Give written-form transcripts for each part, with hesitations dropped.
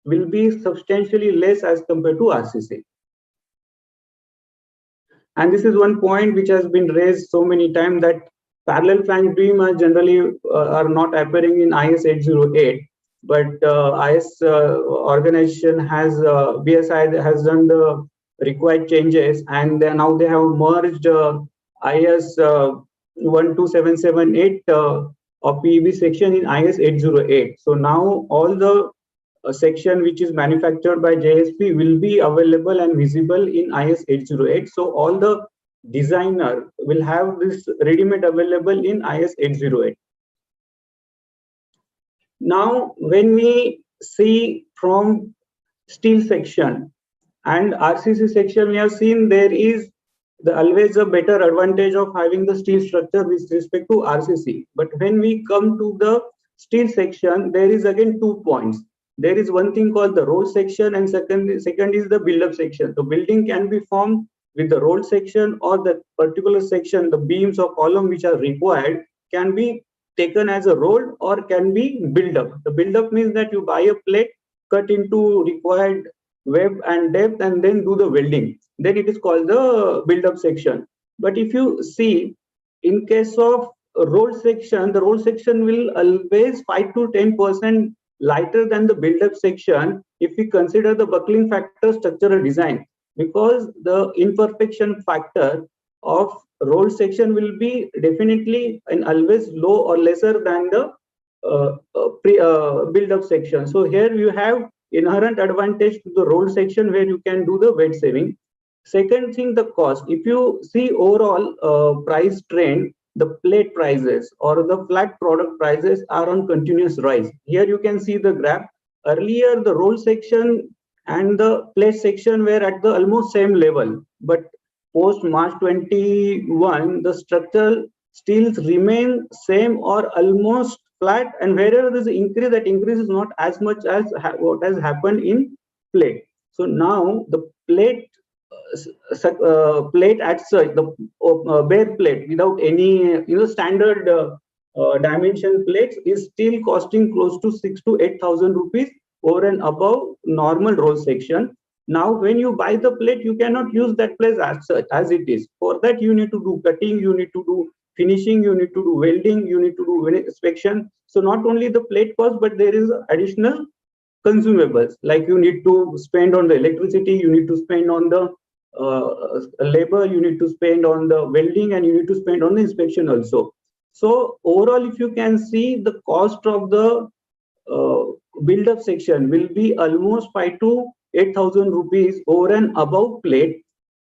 will be substantially less as compared to RCC. And this is one point which has been raised so many times, that parallel flange beam are generally are not appearing in IS 808, but IS organization has BSI has done the required changes, and now they have merged IS 12778 of PEB section in IS 808. So now all the section which is manufactured by JSP will be available and visible in IS 808. So all the designer will have this ready-made available in IS 808. Now, when we see from steel section and RCC section, we have seen there is always a better advantage of having the steel structure with respect to RCC. But when we come to the steel section, there is again 2 points. There is one thing called the roll section, and second is the build-up section. The building can be formed with the roll section, or the particular section, the beams or column which are required can be taken as a roll or can be build up. The build up means that you buy a plate, cut into required web and depth, and then do the welding. Then it is called the build up section. But if you see, in case of roll section, the roll section will always 5 to 10% lighter than the build-up section if we consider the buckling factor structural design, because the imperfection factor of roll section will be definitely and always low or lesser than the build-up section. So here you have inherent advantage to the roll section where you can do the weight saving. Second thing, the cost. If you see overall price trend, the plate prices or the flat product prices are on continuous rise. Here you can see the graph. Earlier, the roll section and the plate section were at the almost same level, but post March 21, the structural steels remain same or almost flat, and wherever there is an increase, that increase is not as much as what has happened in plate. So now the plate plate at such, the bare plate without any standard dimension plates is still costing close to 6,000 to 8,000 rupees over and above normal roll section. Now when you buy the plate, you cannot use that plate as such as it is. For that you need to do cutting, you need to do finishing, you need to do welding, you need to do inspection. So not only the plate cost, but there is additional consumables, like you need to spend on the electricity, you need to spend on the labor, you need to spend on the welding, and you need to spend on the inspection also. So overall, if you can see, the cost of the build-up section will be almost 5,000 to 8,000 rupees over and above plate,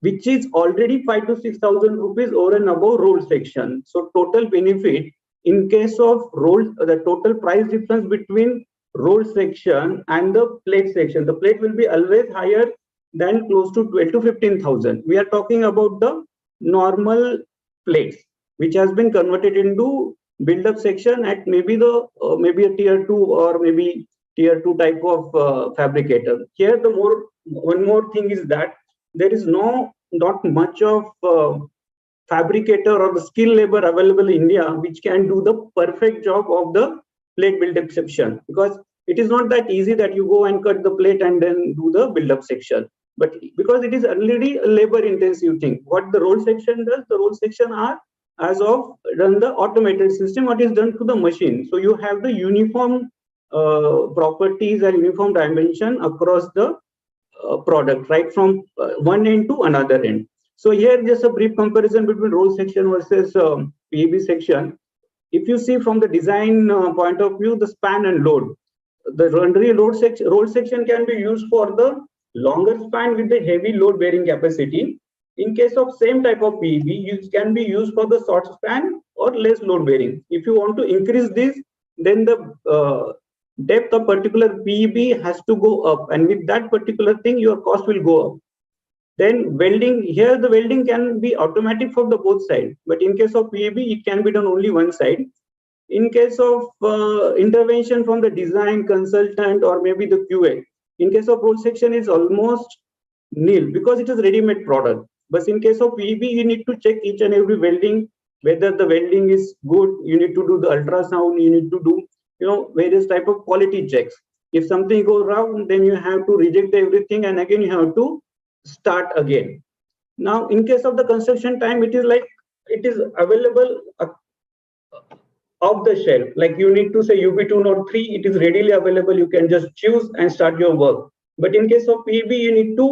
which is already 5,000 to 6,000 rupees over and above roll section. So total benefit in case of roll, the total price difference between roll section and the plate section, the plate will be always higher than close to 12,000 to 15,000. We are talking about the normal plates, which has been converted into build-up section at maybe the maybe a tier 2 or maybe tier 2 type of fabricator. Here, one more thing is that there is not much of fabricator or the skill labor available in India which can do the perfect job of the plate build-up section, because it is not that easy that you go and cut the plate and then do the build-up section. But because it is already a labor-intensive thing, what the roll section does, the roll section are as of done the automated system, what is done to the machine. So you have the uniform properties and uniform dimension across the product, right from one end to another end. So here just a brief comparison between roll section versus PEB section. If you see from the design point of view, the span and load, the roll section can be used for the longer span with the heavy load bearing capacity. In case of same type of PEB, it can be used for the short span or less load bearing. If you want to increase this, then the depth of particular PEB has to go up, and with that particular thing, your cost will go up. Then welding, here the welding can be automatic for the both sides, but in case of PEB, it can be done only one side. In case of intervention from the design consultant or maybe the QA, in case of roll section is almost nil because it is ready-made product. But in case of PEB, you need to check each and every welding, whether the welding is good. You need to do the ultrasound. You need to do various type of quality checks. If something goes wrong, then you have to reject everything and again you have to start again. Now, in case of the construction time, it is like it is available off the shelf. Like you need to say UB2 node 3, it is readily available. You can just choose and start your work. But in case of PB, you need to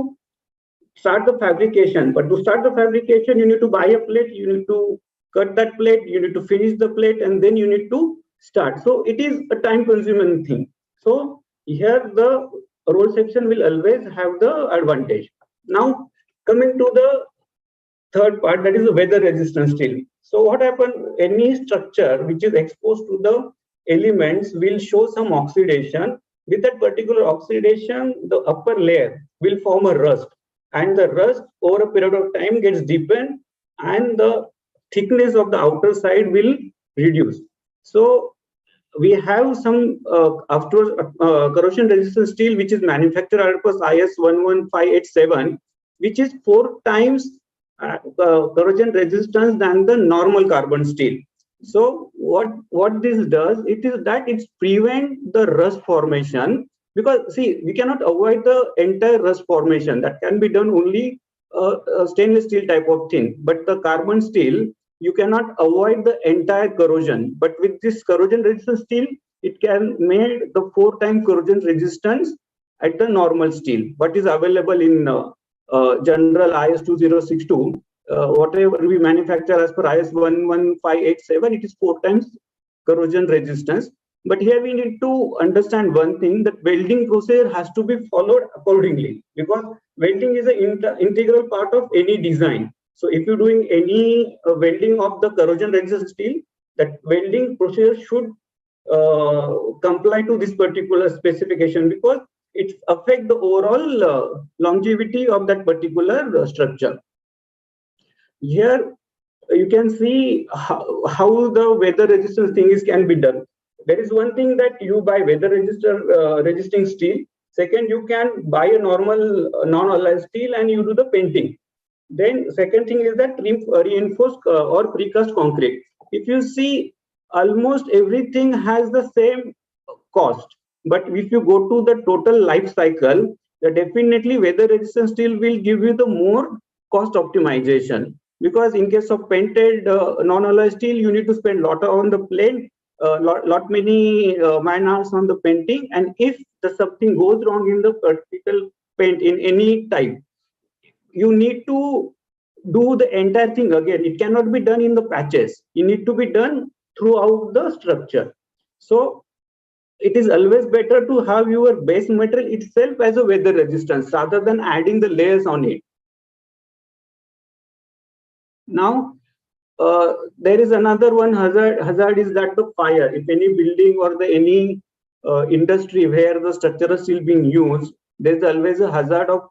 start the fabrication. But to start the fabrication, you need to buy a plate, you need to cut that plate, you need to finish the plate, and then you need to start. So it is a time consuming thing. So here the roll section will always have the advantage. Now coming to the third part, that is the weather resistant steel. So what happens, any structure which is exposed to the elements will show some oxidation. With that particular oxidation, the upper layer will form a rust, and the rust over a period of time gets deepened and the thickness of the outer side will reduce. So we have some corrosion resistant steel which is manufactured as per IS 11587, which is 4 times corrosion resistance than the normal carbon steel. So what this does, it is that it prevents the rust formation, because see, we cannot avoid the entire rust formation. That can be done only a stainless steel type of thing, but the carbon steel, you cannot avoid the entire corrosion. But with this corrosion resistant steel, it can make the 4 times corrosion resistance at the normal steel, what is available in general IS 2062. Whatever we manufacture as per IS 11587, it is 4 times corrosion resistance. But here we need to understand one thing, that welding procedure has to be followed accordingly, because welding is an integral part of any design. So if you're doing any welding of the corrosion resistant steel, that welding procedure should comply to this particular specification, because it affects the overall longevity of that particular structure. Here you can see how the weather resistance thing can be done. There is one thing that you buy weather resisting steel. Second, you can buy a normal non-alloy steel and you do the painting. Then second thing is that reinforced or precast concrete. If you see, almost everything has the same cost. But if you go to the total life cycle, definitely weather resistant steel will give you the more cost optimization. Because in case of painted non-alloy steel, you need to spend lot on the plane, lot many man hours on the painting, and if something goes wrong in the particular paint in any type, you need to do the entire thing again. It cannot be done in the patches. It need to be done throughout the structure. So it is always better to have your base material itself as a weather resistance rather than adding the layers on it. Now, there is another one hazard is that the fire. If any building or any industry where the structural steel being used, there is always a hazard of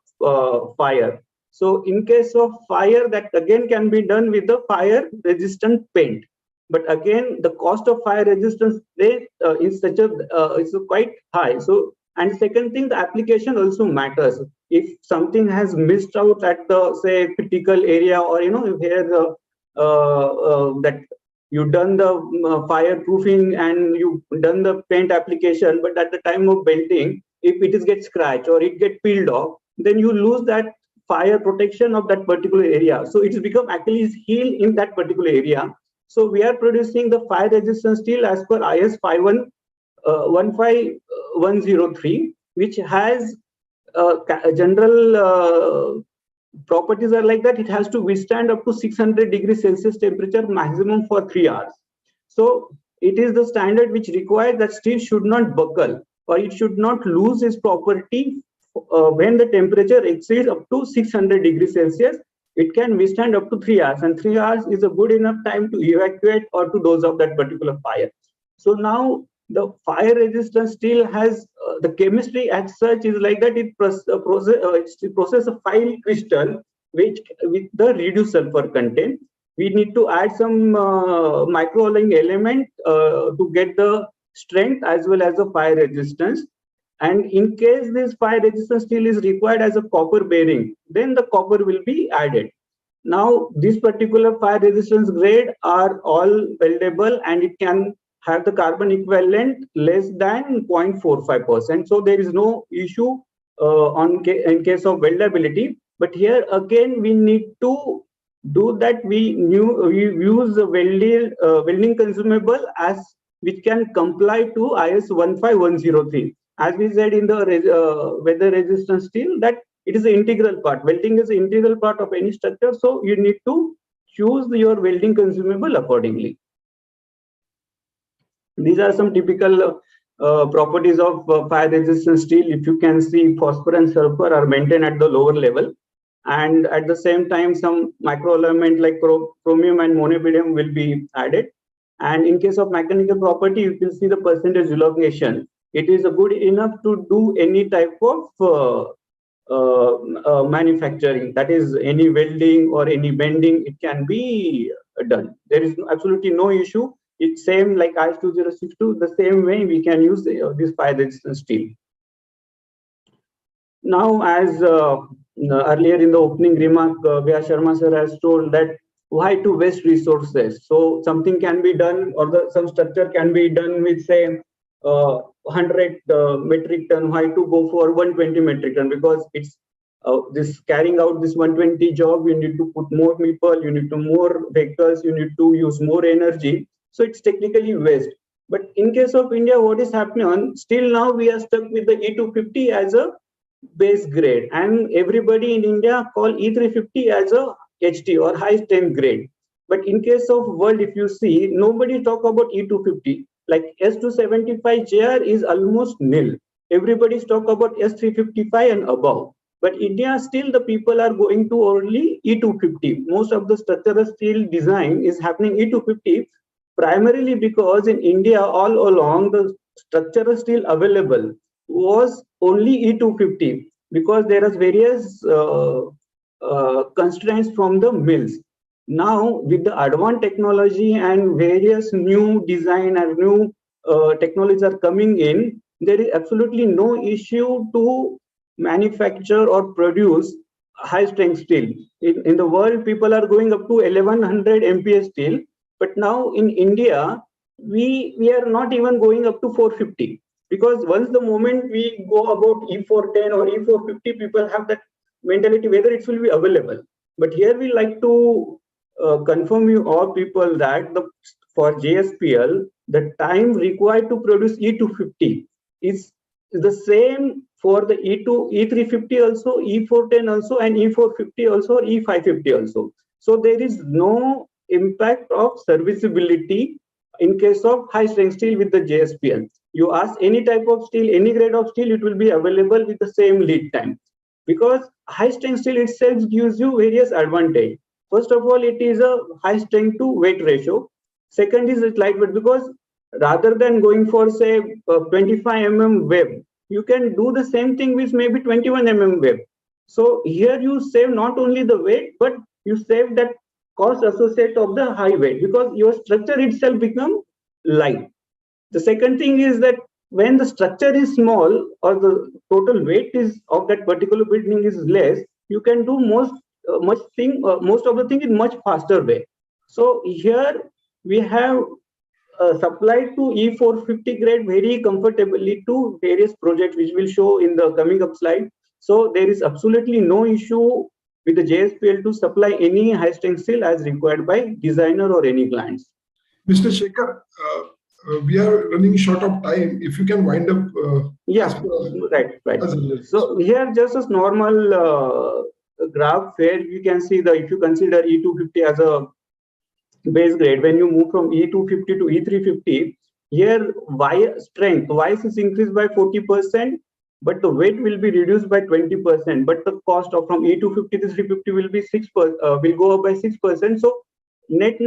fire. So in case of fire, that again can be done with the fire resistant paint. But again, the cost of fire resistance is such a is quite high. So, and second thing, the application also matters. If something has missed out at the say critical area, or where that you done the fireproofing and you done the paint application, but at the time of belting, if it is get scratched or it get peeled off, then you lose that fire protection of that particular area. So it's become Achilles heel in that particular area. So we are producing the fire resistant steel as per IS 15103, which has general properties are like that. It has to withstand up to 600 degrees Celsius temperature maximum for 3 hours. So it is the standard which requires that steel should not buckle or it should not lose its property when the temperature exceeds up to 600 degrees Celsius. It can withstand up to 3 hours, and 3 hours is a good enough time to evacuate or to douse off that particular fire. So now the fire resistant steel has the chemistry as such is like that. It process a fine crystal which with the reduced sulfur content. We need to add some microalloying element to get the strength as well as the fire resistance. And in case this fire resistant steel is required as a copper bearing, then the copper will be added. Now, this particular fire resistance grade are all weldable and it can have the carbon equivalent less than 0.45%. So there is no issue in case of weldability. But here again, we need to do that. We use the welding consumable as which can comply to IS 15103. As we said in the weather resistant steel, that it is an integral part. Welding is an integral part of any structure, so you need to choose your welding consumable accordingly. These are some typical properties of fire resistant steel. If you can see, phosphor and sulfur are maintained at the lower level, and at the same time some microelement like chromium and molybdenum will be added. And in case of mechanical property, you can see the percentage elongation. It is good enough to do any type of manufacturing, that is any welding or any bending, it can be done. There is absolutely no issue. It's same like IS 2062, the same way we can use this fire resistant steel. Now, as earlier in the opening remark, Vyas Sharma sir has told that why to waste resources. So something can be done, or some structure can be done with say 100 metric ton. Why to go for 120 metric ton? Because it's this carrying out this 120 job, you need to put more people, you need to more vehicles, you need to use more energy. So it's technically waste. But in case of India, what is happening on, still now we are stuck with the E250 as a base grade, and everybody in India call E350 as a HT or high strength grade. But in case of world, if you see, nobody talk about E250. Like S275JR is almost nil. Everybody's talk about S355 and above. But India, still the people are going to only E250. Most of the structural steel design is happening E250, primarily because in India all along the structural steel available was only E250, because there are various constraints from the mills. Now with the advanced technology and various new design and new technologies are coming in, there is absolutely no issue to manufacture or produce high strength steel. In the world, people are going up to 1100 MPa steel, but now in India, we are not even going up to 450, because once the moment we go about E410 or E450, people have that mentality whether it will be available. But here we like to confirm you all people that for JSPL, the time required to produce E250 is the same for the E350 also, E410 also, and E450 also, E550 also. So there is no impact of serviceability in case of high strength steel with the JSPL. You ask any type of steel, any grade of steel, it will be available with the same lead time, because high strength steel itself gives you various advantage. First of all, it is a high strength to weight ratio. Second is it's lightweight, because rather than going for say 25 mm web, you can do the same thing with maybe 21 mm web. So here you save not only the weight, but you save that cost associated of the high weight, because your structure itself become light. The second thing is that when the structure is small or the total weight is of that particular building is less, you can do most of the thing in much faster way. So here we have supplied to E450 grade very comfortably to various projects, which will show in the coming up slide. So there is absolutely no issue with the JSPL to supply any high strength steel as required by designer or any clients. Mr. Shekhar, we are running short of time. If you can wind up. Yeah, right. So here just a normal graph where you can see if you consider E250 as a base grade, when you move from E250 to E350, here Y is increased by 40%, but the weight will be reduced by 20%. But the cost of from E250 to 350 will be will go up by 6%. So net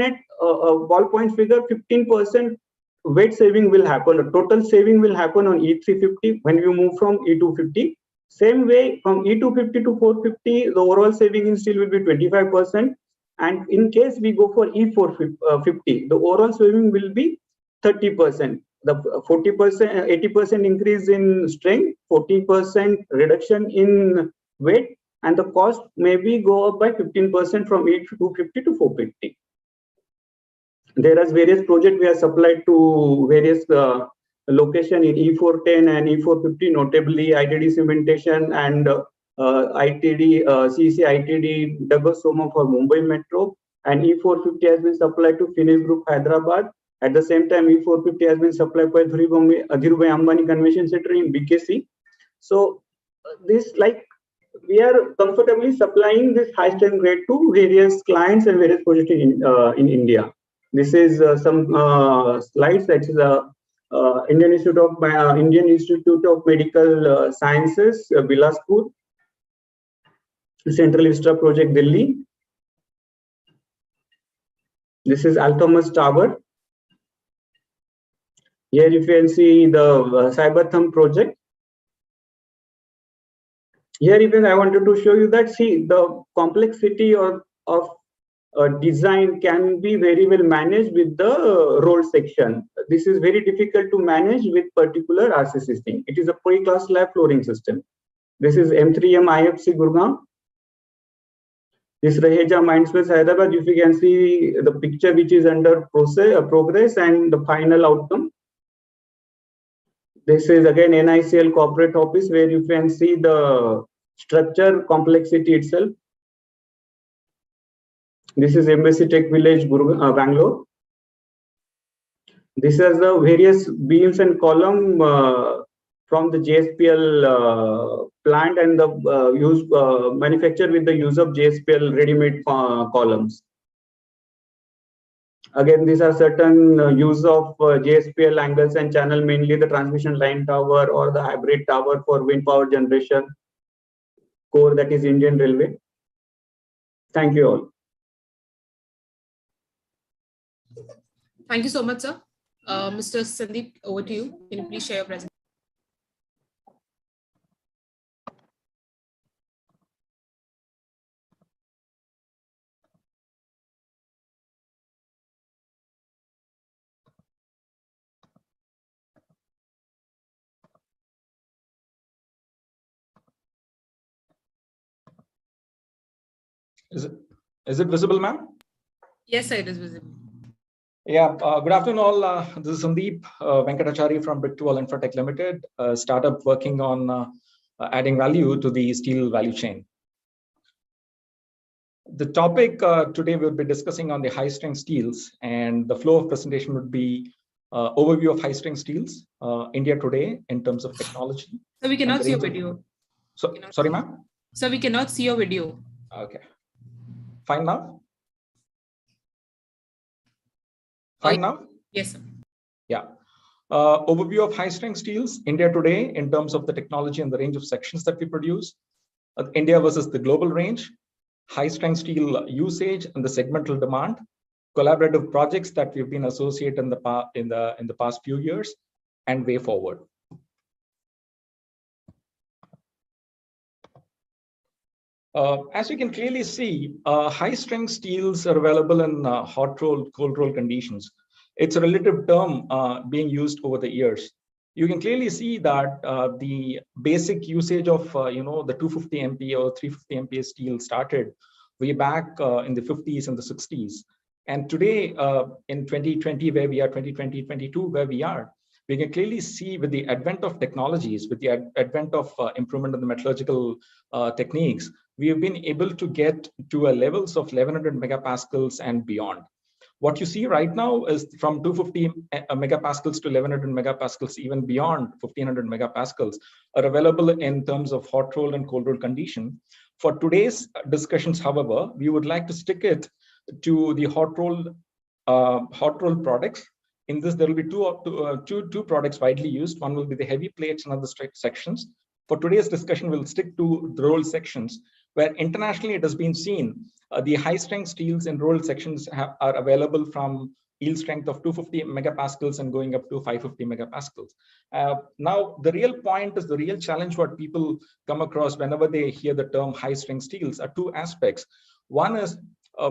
ballpoint figure 15% weight saving will happen. A total saving will happen on E350 when you move from E250. Same way from E250 to 450, the overall saving in steel will be 25%. And in case we go for E450, the overall saving will be 30%. The 40%, 80% increase in strength, 40% reduction in weight, and the cost maybe go up by 15% from E250 to 450. There are various projects we have supplied to various location in E410 and E450, notably ITD cementation and ITD, CC ITD Douglas Soma for Mumbai Metro, and E450 has been supplied to Finnish Group Hyderabad. At the same time, E450 has been supplied by Dhirubhai Ambani Convention Center in BKC. So this, like, we are comfortably supplying this high strength grade to various clients and various projects in India. This is some slides. That is Indian Institute of Medical Sciences, Bilaspur, Central Vista Project, Delhi. This is Althomas Tower. Here you can see the Cyberthumb project. Here even I wanted to show you that, see, the complexity of design can be very well managed with the roll section. This is very difficult to manage with particular RC system. It is a pre-class slab flooring system. This is M3M IFC Gurgaon. This Raheja Mindspace Hyderabad. If you can see the picture which is under progress and the final outcome. This is again NICL corporate office, where you can see the structure complexity itself. This is Embassy Tech Village, Bangalore. This is the various beams and column from the JSPL plant and the manufactured with the use of JSPL ready-made columns. Again, these are certain use of JSPL angles and channel, mainly the transmission line tower or the hybrid tower for wind power generation core, that is Indian Railway. Thank you all. Thank you so much, sir. Mr. Sandeep, over to you. Can you please share your presentation? Is it visible, ma'am? Yes, sir, it is visible. Yeah, good afternoon all. This is Sandeep Venkatachari from Brick2All Infratech Limited, a startup working on adding value to the steel value chain. The topic today we'll be discussing on the high strength steels, and the flow of presentation would be overview of high strength steels, India today in terms of technology. So we cannot see your video. So, sorry, ma'am? So we cannot see your video. Okay. Fine now? Fine now? Yes, sir. Yeah. Overview of high strength steels, India today in terms of the technology and the range of sections that we produce. India versus the global range, high strength steel usage and the segmental demand, collaborative projects that we've been associated in the past few years, and way forward. As you can clearly see, high strength steels are available in hot roll, cold roll conditions. It's a relative term being used over the years. You can clearly see that the basic usage of the 250 MPa or 350 MPa steel started way back in the 50s and the 60s. And today in 2020, where we are, 2020, 22, where we are, we can clearly see with the advent of technologies, with the advent of improvement in the metallurgical techniques, we have been able to get to levels of 1100 megapascals and beyond. What you see right now is from 250 megapascals to 1100 megapascals, even beyond 1500 megapascals, are available in terms of hot roll and cold roll condition. For today's discussions, however, we would like to stick it to the hot roll products. In this, there will be two products widely used. One will be the heavy plates and other straight sections. For today's discussion, we'll stick to the roll sections, where internationally it has been seen the high strength steels in roll sections are available from yield strength of 250 megapascals and going up to 550 megapascals. Now, the real point is the real challenge what people come across whenever they hear the term high strength steels are two aspects. One is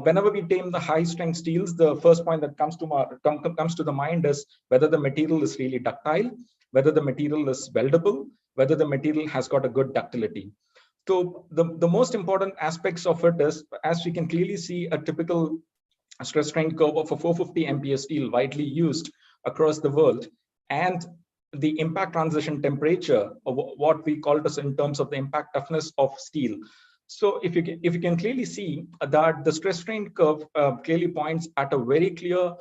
whenever we name the high strength steels, the first point that comes to the mind is whether the material is really ductile, whether the material is weldable, whether the material has got a good ductility. So the most important aspects of it is, as we can clearly see, a typical stress strain curve of a 450 MPa steel widely used across the world, and the impact transition temperature, or what we call it in terms of the impact toughness of steel. So if you can clearly see that the stress strain curve clearly points at a very clear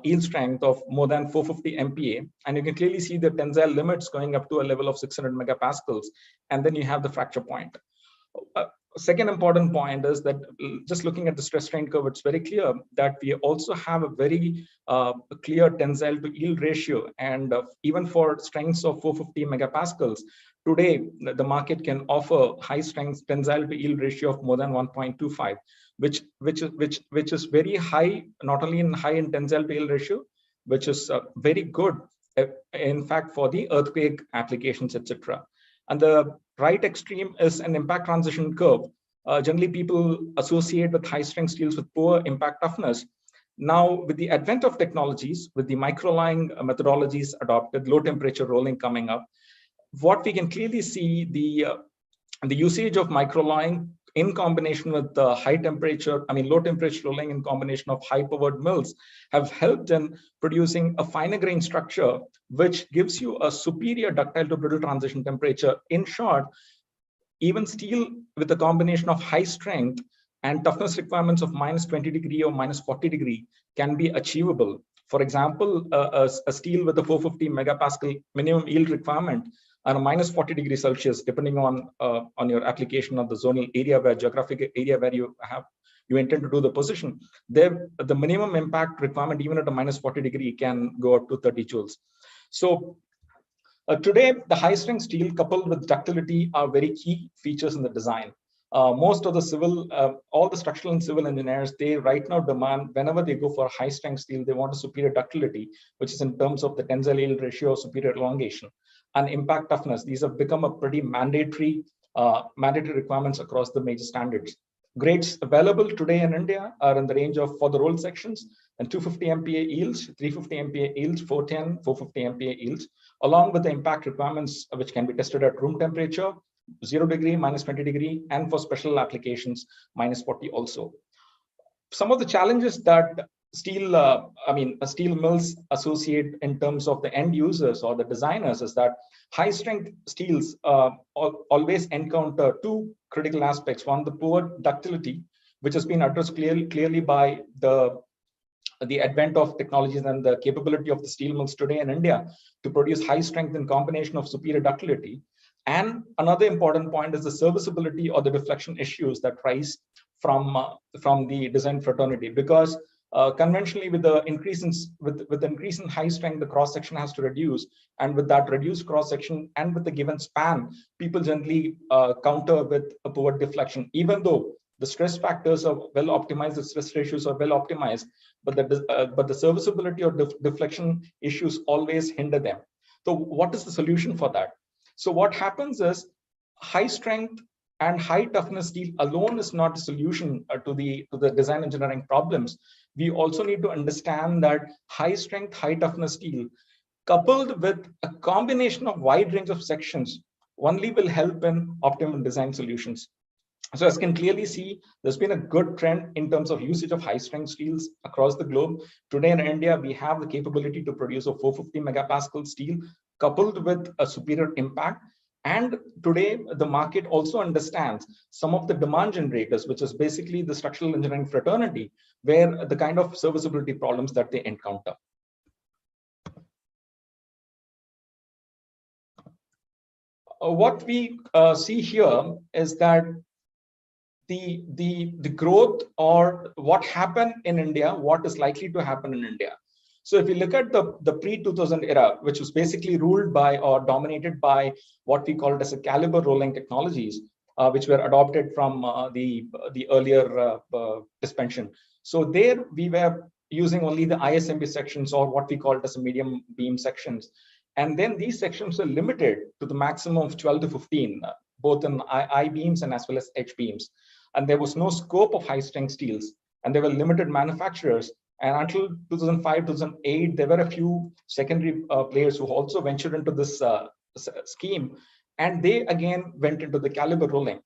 yield strength of more than 450 MPa, and you can clearly see the tensile limits going up to a level of 600 megapascals, and then you have the fracture point. Second important point is that just looking at the stress strain curve, it's very clear that we also have a very clear tensile to yield ratio, and even for strengths of 450 megapascals, today the market can offer high strength tensile to yield ratio of more than 1.25, which is very high, not only in high in tensile to yield ratio, which is very good, in fact, for the earthquake applications, etc. And the right extreme is an impact transition curve. Generally, people associate with high strength steels with poor impact toughness. Now, with the advent of technologies, with the microalloying methodologies adopted, low temperature rolling coming up, what we can clearly see, the usage of microalloying in combination with the low temperature rolling in combination of high powered mills have helped in producing a finer grain structure, which gives you a superior ductile to brittle transition temperature. In short, even steel with a combination of high strength and toughness requirements of -20° or -40° can be achievable. For example, a steel with a 450 megapascal minimum yield requirement and a -40° Celsius, depending on your application of the zonal area, where geographic area where you intend to do the position, there the minimum impact requirement even at a -40° can go up to 30 joules. So today, the high strength steel coupled with ductility are very key features in the design. Most of the all the structural and civil engineers, they right now demand, whenever they go for high strength steel, they want a superior ductility, which is in terms of the tensile yield ratio, superior elongation, and impact toughness. These have become a pretty mandatory requirements across the major standards. Grades available today in India are in the range of, for the rolled sections, and 250 MPa yields, 350 MPa yields, 410, 450 MPa yields, along with the impact requirements which can be tested at room temperature, 0°, -20°, and for special applications, -40 also. Some of the challenges that steel mills associate in terms of the end users or the designers is that high strength steels always encounter two critical aspects. One, the poor ductility, which has been addressed clearly by the advent of technologies and the capability of the steel mills today in India to produce high strength in combination of superior ductility. And another important point is the serviceability or the deflection issues that rise from the design fraternity, because conventionally, with the increase in high strength, the cross section has to reduce, and with that reduced cross section and with the given span, people generally counter with a poor deflection, even though the stress factors are well optimized, the stress ratios are well optimized, but the serviceability or deflection issues always hinder them. So what is the solution for that? So what happens is, high strength and high toughness steel alone is not a solution to the design engineering problems. We also need to understand that high strength, high toughness steel coupled with a combination of wide range of sections only will help in optimum design solutions. So as you can clearly see, there's been a good trend in terms of usage of high strength steels across the globe. Today in India, we have the capability to produce a 450 megapascal steel coupled with a superior impact. And today, the market also understands some of the demand generators, which is basically the structural engineering fraternity, where the kind of serviceability problems that they encounter. What we see here is that the growth, or what happened in India, what is likely to happen in India. So if you look at the pre-2000 era, which was basically ruled by or dominated by what we called as a caliber rolling technologies, which were adopted from the earlier suspension. So there we were using only the ISMB sections, or what we called as a medium beam sections. And then these sections are limited to the maximum of 12 to 15, both in I beams and as well as H beams. And there was no scope of high strength steels, and there were limited manufacturers. And until 2005, 2008, there were a few secondary players who also ventured into this scheme, and they again went into the caliber rolling.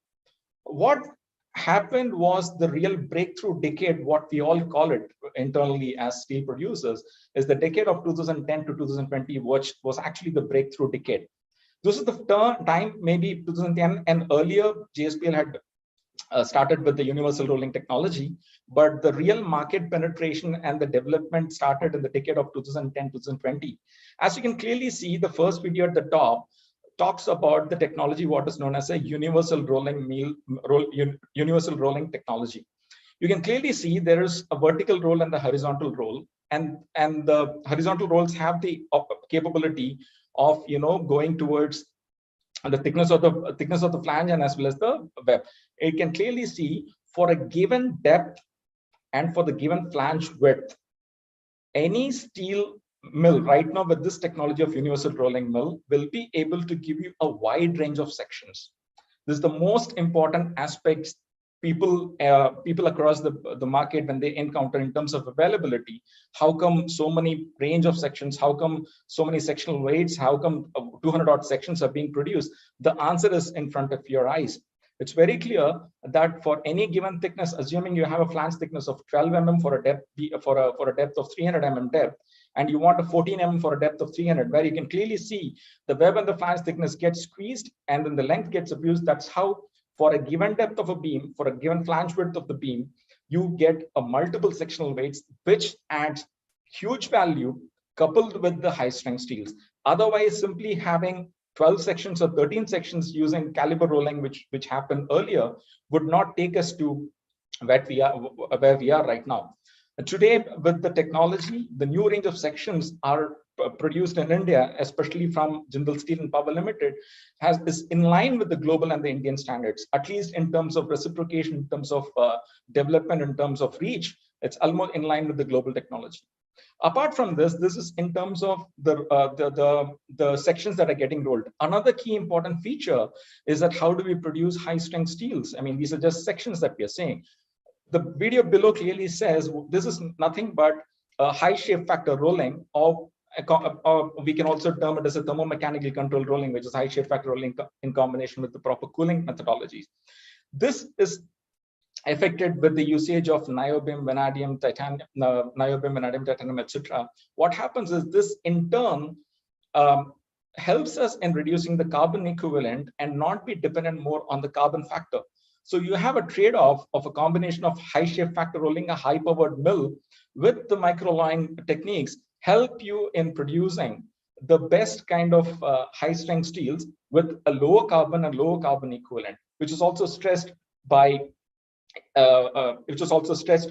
What happened was the real breakthrough decade, what we all call it internally as steel producers, is the decade of 2010 to 2020, which was actually the breakthrough decade. This is the time, maybe 2010 and earlier, JSPL had started with the universal rolling technology, but the real market penetration and the development started in the decade of 2010-2020. As you can clearly see, the first video at the top talks about the technology, what is known as a universal rolling technology. You can clearly see there is a vertical roll and the horizontal roll, and the horizontal rolls have the capability of going towards the thickness of the flange and as well as the web. You can clearly see for a given depth and for the given flange width, any steel mill right now with this technology of universal rolling mill will be able to give you a wide range of sections. This is the most important aspects people across the market when they encounter in terms of availability. How come so many range of sections? How come so many sectional weights? How come 200 odd sections are being produced? The answer is in front of your eyes. It's very clear that for any given thickness, assuming you have a flange thickness of 12 mm for a depth for a depth of 300 mm depth, and you want a 14 mm for a depth of 300, where you can clearly see the web and the flange thickness gets squeezed and then the length gets abused. That's how for a given depth of a beam, for a given flange width of the beam, you get a multiple sectional weights, which adds huge value coupled with the high strength steels. Otherwise, simply having 12 sections or 13 sections using caliber rolling, which happened earlier, would not take us to where we are right now. Today, with the technology, the new range of sections are produced in India, especially from Jindal Steel and Power Limited, is in line with the global and the Indian standards, at least in terms of reciprocation, in terms of development, in terms of reach. It's almost in line with the global technology. Apart from this is in terms of the sections that are getting rolled. Another key important feature is that how do we produce high strength steels? I mean, these are just sections that we are saying. The video below clearly says this is nothing but a high shape factor rolling, or we can also term it as a thermomechanically controlled rolling, which is high shape factor rolling in combination with the proper cooling methodologies. This is affected with the usage of niobium, vanadium, titanium, etc. What happens is this in turn helps us in reducing the carbon equivalent and not be dependent more on the carbon factor. So you have a trade-off of a combination of high shape factor rolling, a high-powered mill with the microalloying techniques help you in producing the best kind of high-strength steels with a lower carbon and lower carbon equivalent, which is also stressed by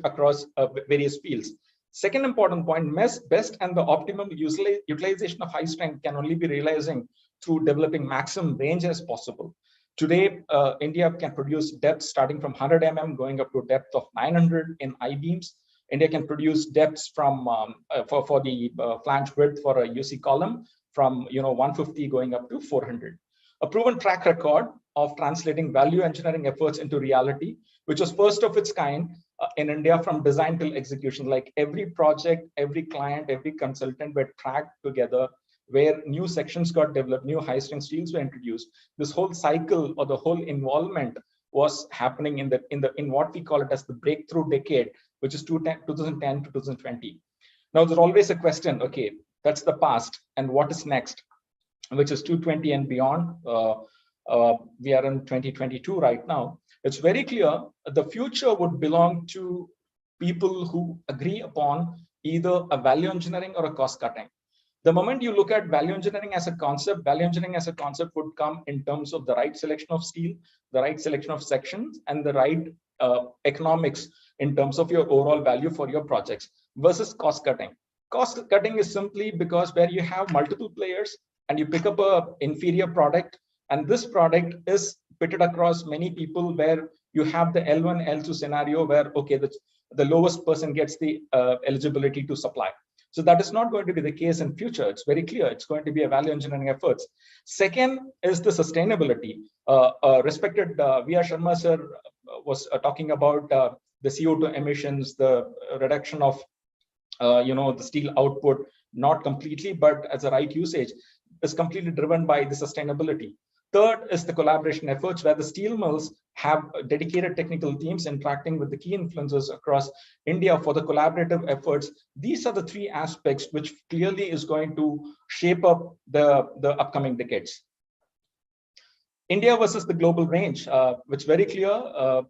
across various fields. Second important point: best and the optimum utilization of high strength can only be realizing through developing maximum range as possible. Today, India can produce depths starting from 100 mm going up to a depth of 900 in I-beams. India can produce depths from for the flange width for a UC column from 150 going up to 400. A proven track record of translating value engineering efforts into reality, which was first of its kind in India from design till execution. Like every project, every client, every consultant were tracked together, where new sections got developed, new high-strength steels were introduced. This whole cycle or the whole involvement was happening in what we call it as the breakthrough decade, which is 2010 to 2020. Now there's always a question, okay, that's the past, and what is next, which is 220 and beyond. We are in 2022 right now. It's very clear the future would belong to people who agree upon either a value engineering or a cost cutting. The moment you look at value engineering as a concept would come in terms of the right selection of steel, the right selection of sections, and the right economics in terms of your overall value for your projects versus cost cutting. Cost cutting is simply because where you have multiple players and you pick up a inferior product, and this product is pitted across many people, where you have the L1, L2 scenario where, okay, the lowest person gets the eligibility to supply. So that is not going to be the case in future. It's very clear. It's going to be a value engineering efforts. Second is the sustainability. Respected V.R. Sharma sir was talking about the CO2 emissions, the reduction of the steel output, not completely, but as a right usage, is completely driven by the sustainability. Third is the collaboration efforts, where the steel mills have dedicated technical teams interacting with the key influencers across India for the collaborative efforts. These are the three aspects which clearly is going to shape up the upcoming decades. India versus the global range, which very clear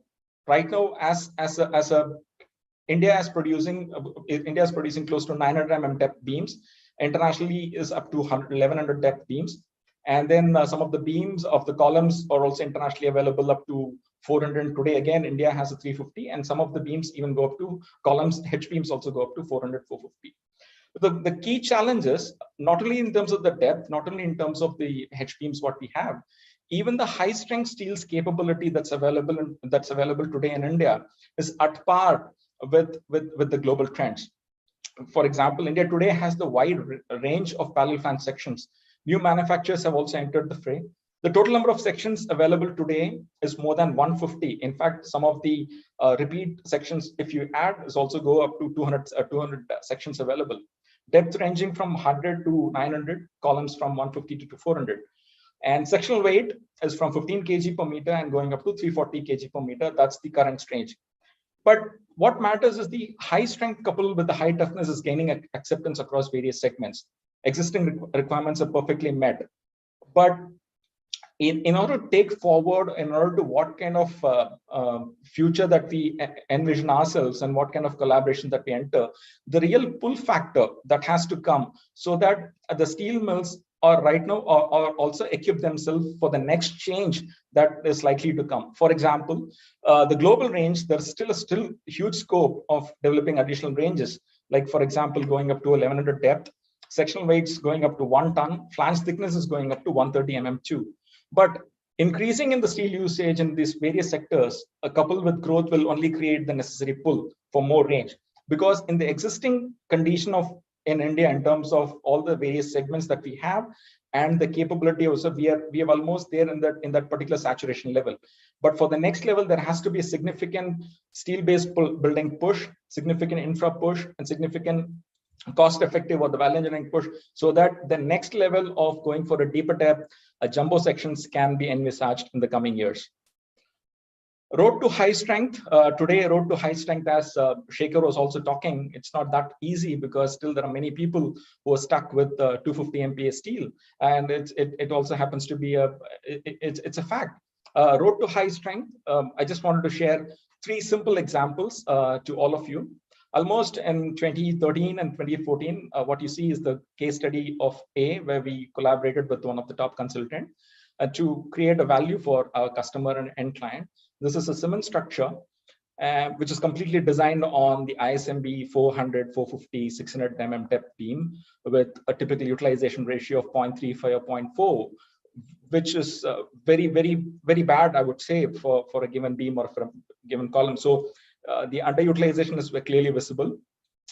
right now. India is producing close to 900 mm depth beams. Internationally is up to 1100 depth beams. And then some of the beams of the columns are also internationally available up to 400. Today, again, India has a 350, and some of the beams even go up to columns, H beams also go up to 400, 450. The key challenges, not only in terms of the depth, not only in terms of the H beams what we have, even the high strength steels capability that's available today in India is at par with the global trends. For example, India today has the wide range of parallel flange sections. New manufacturers have also entered the fray. The total number of sections available today is more than 150. In fact, some of the repeat sections, if you add, is also go up to 200 sections available. Depth ranging from 100 to 900, columns from 150 to 400. And sectional weight is from 15 kg per meter and going up to 340 kg per meter. That's the current range. But what matters is the high strength coupled with the high toughness is gaining acceptance across various segments. Existing requirements are perfectly met. But in order to take forward, in order to what kind of future that we envision ourselves and what kind of collaboration that we enter, the real pull factor that has to come so that the steel mills are right now or also equip themselves for the next change that is likely to come. For example, the global range, there's still huge scope of developing additional ranges. Like for example, going up to 1100 depth, sectional weights going up to 1 ton, flange thickness is going up to 130 mm too. But increasing in the steel usage in these various sectors, coupled with growth, will only create the necessary pull for more range. Because in the existing condition of in India, in terms of all the various segments that we have and the capability also, we are almost there in that particular saturation level. But for the next level, there has to be a significant steel-based building push, significant infra push, and significant cost-effective or the value engineering push, so that the next level of going for a deeper depth, jumbo sections can be envisaged in the coming years. Road to high strength. Today, road to high strength, as Shekhar was also talking, it's not that easy because still there are many people who are stuck with 250 MPa steel, and it also happens to be it's a fact. Road to high strength. I just wanted to share 3 simple examples to all of you. Almost in 2013 and 2014, what you see is the case study of A, where we collaborated with one of the top consultants to create a value for our customer and end client. This is a cement structure, which is completely designed on the ISMB 400, 450, 600 mm depth beam with a typical utilization ratio of 0.35 or 0.4, which is very, very, very bad, I would say, for a given beam or for a given column. So the underutilization is clearly visible,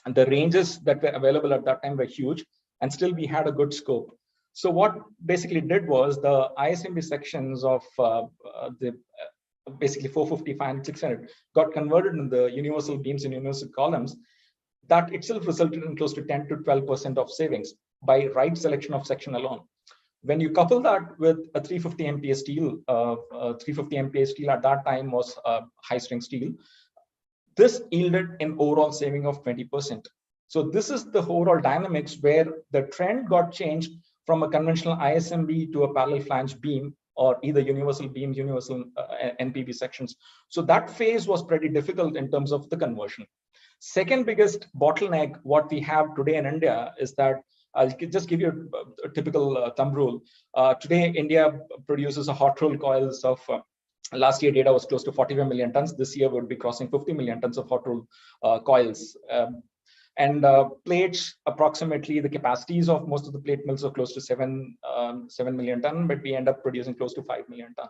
and the ranges that were available at that time were huge, and still we had a good scope. So what basically did was the ISMB sections of basically 450, 500, 600 got converted in the universal beams and universal columns. That itself resulted in close to 10 to 12% of savings by right selection of section alone. When you couple that with a 350 MPa steel, 350 MPa steel at that time was high strength steel, this yielded an overall saving of 20%. So this is the overall dynamics where the trend got changed from a conventional ISMB to a parallel flange beam, or either universal beams, universal NPB sections. So that phase was pretty difficult in terms of the conversion. Second biggest bottleneck what we have today in India is that, I'll just give you a typical thumb rule. Today, India produces a hot roll coils of, last year data was close to 45 million tons. This year would be crossing 50 million tons of hot roll coils. And plates, approximately the capacities of most of the plate mills are close to 7 million ton, but we end up producing close to 5 million ton.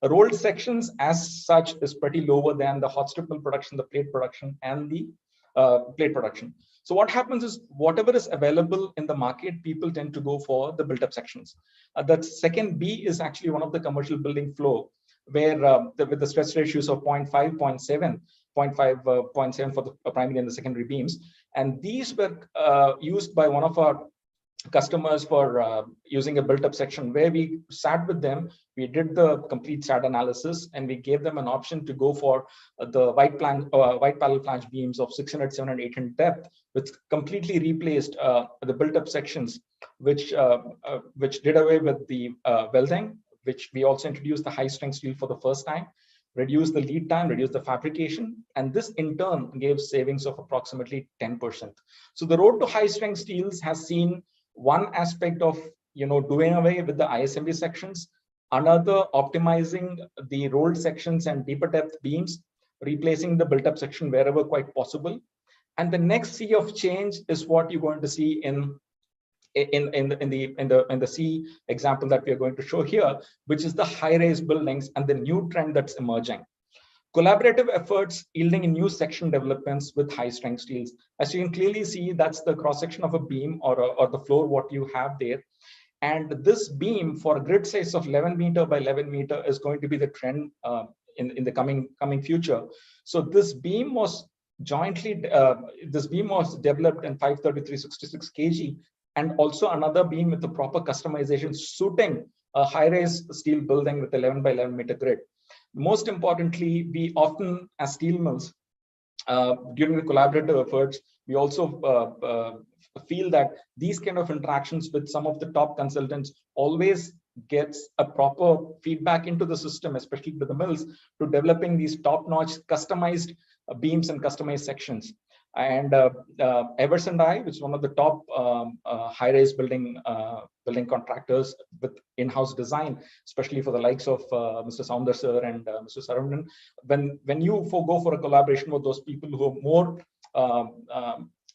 The rolled sections as such is pretty lower than the hot strip mill production, the plate production, and the plate production. So what happens is whatever is available in the market, people tend to go for the built-up sections. That second B is actually one of the commercial building flow, where with the stress ratios of 0.5, 0.7, 0.5, 0.7 for the primary and the secondary beams. And these were used by one of our customers for using a built-up section, where we sat with them, we did the complete SAT analysis, and we gave them an option to go for the white panel flange beams of 600, 700, 800 depth, which completely replaced the built-up sections, which did away with the welding, which we also introduced the high-strength steel for the first time, reduce the lead time, reduce the fabrication, and this in turn gave savings of approximately 10%. So the road to high-strength steels has seen one aspect of doing away with the ISMB sections, another optimizing the rolled sections and deeper depth beams, replacing the built-up section wherever quite possible. And the next sea of change is what you're going to see in the C example that we are going to show here, which is the high-rise buildings and the new trend that's emerging. Collaborative efforts yielding in new section developments with high-strength steels. As you can clearly see, that's the cross-section of a beam or the floor, what you have there. And this beam for a grid size of 11 meter by 11 meter is going to be the trend in the coming future. So this beam was developed in 533/66 kg, and also another beam with the proper customization suiting a high-rise steel building with 11 by 11 meter grid. Most importantly, we often, as steel mills, during the collaborative efforts, we also feel that these kind of interactions with some of the top consultants always gets a proper feedback into the system, especially to the mills, to developing these top-notch customized beams and customized sections. And Evers and I, which is one of the top high-rise building contractors with in-house design, especially for the likes of Mr. Saundar sir and Mr. Saravanan, when you go for a collaboration with those people who are more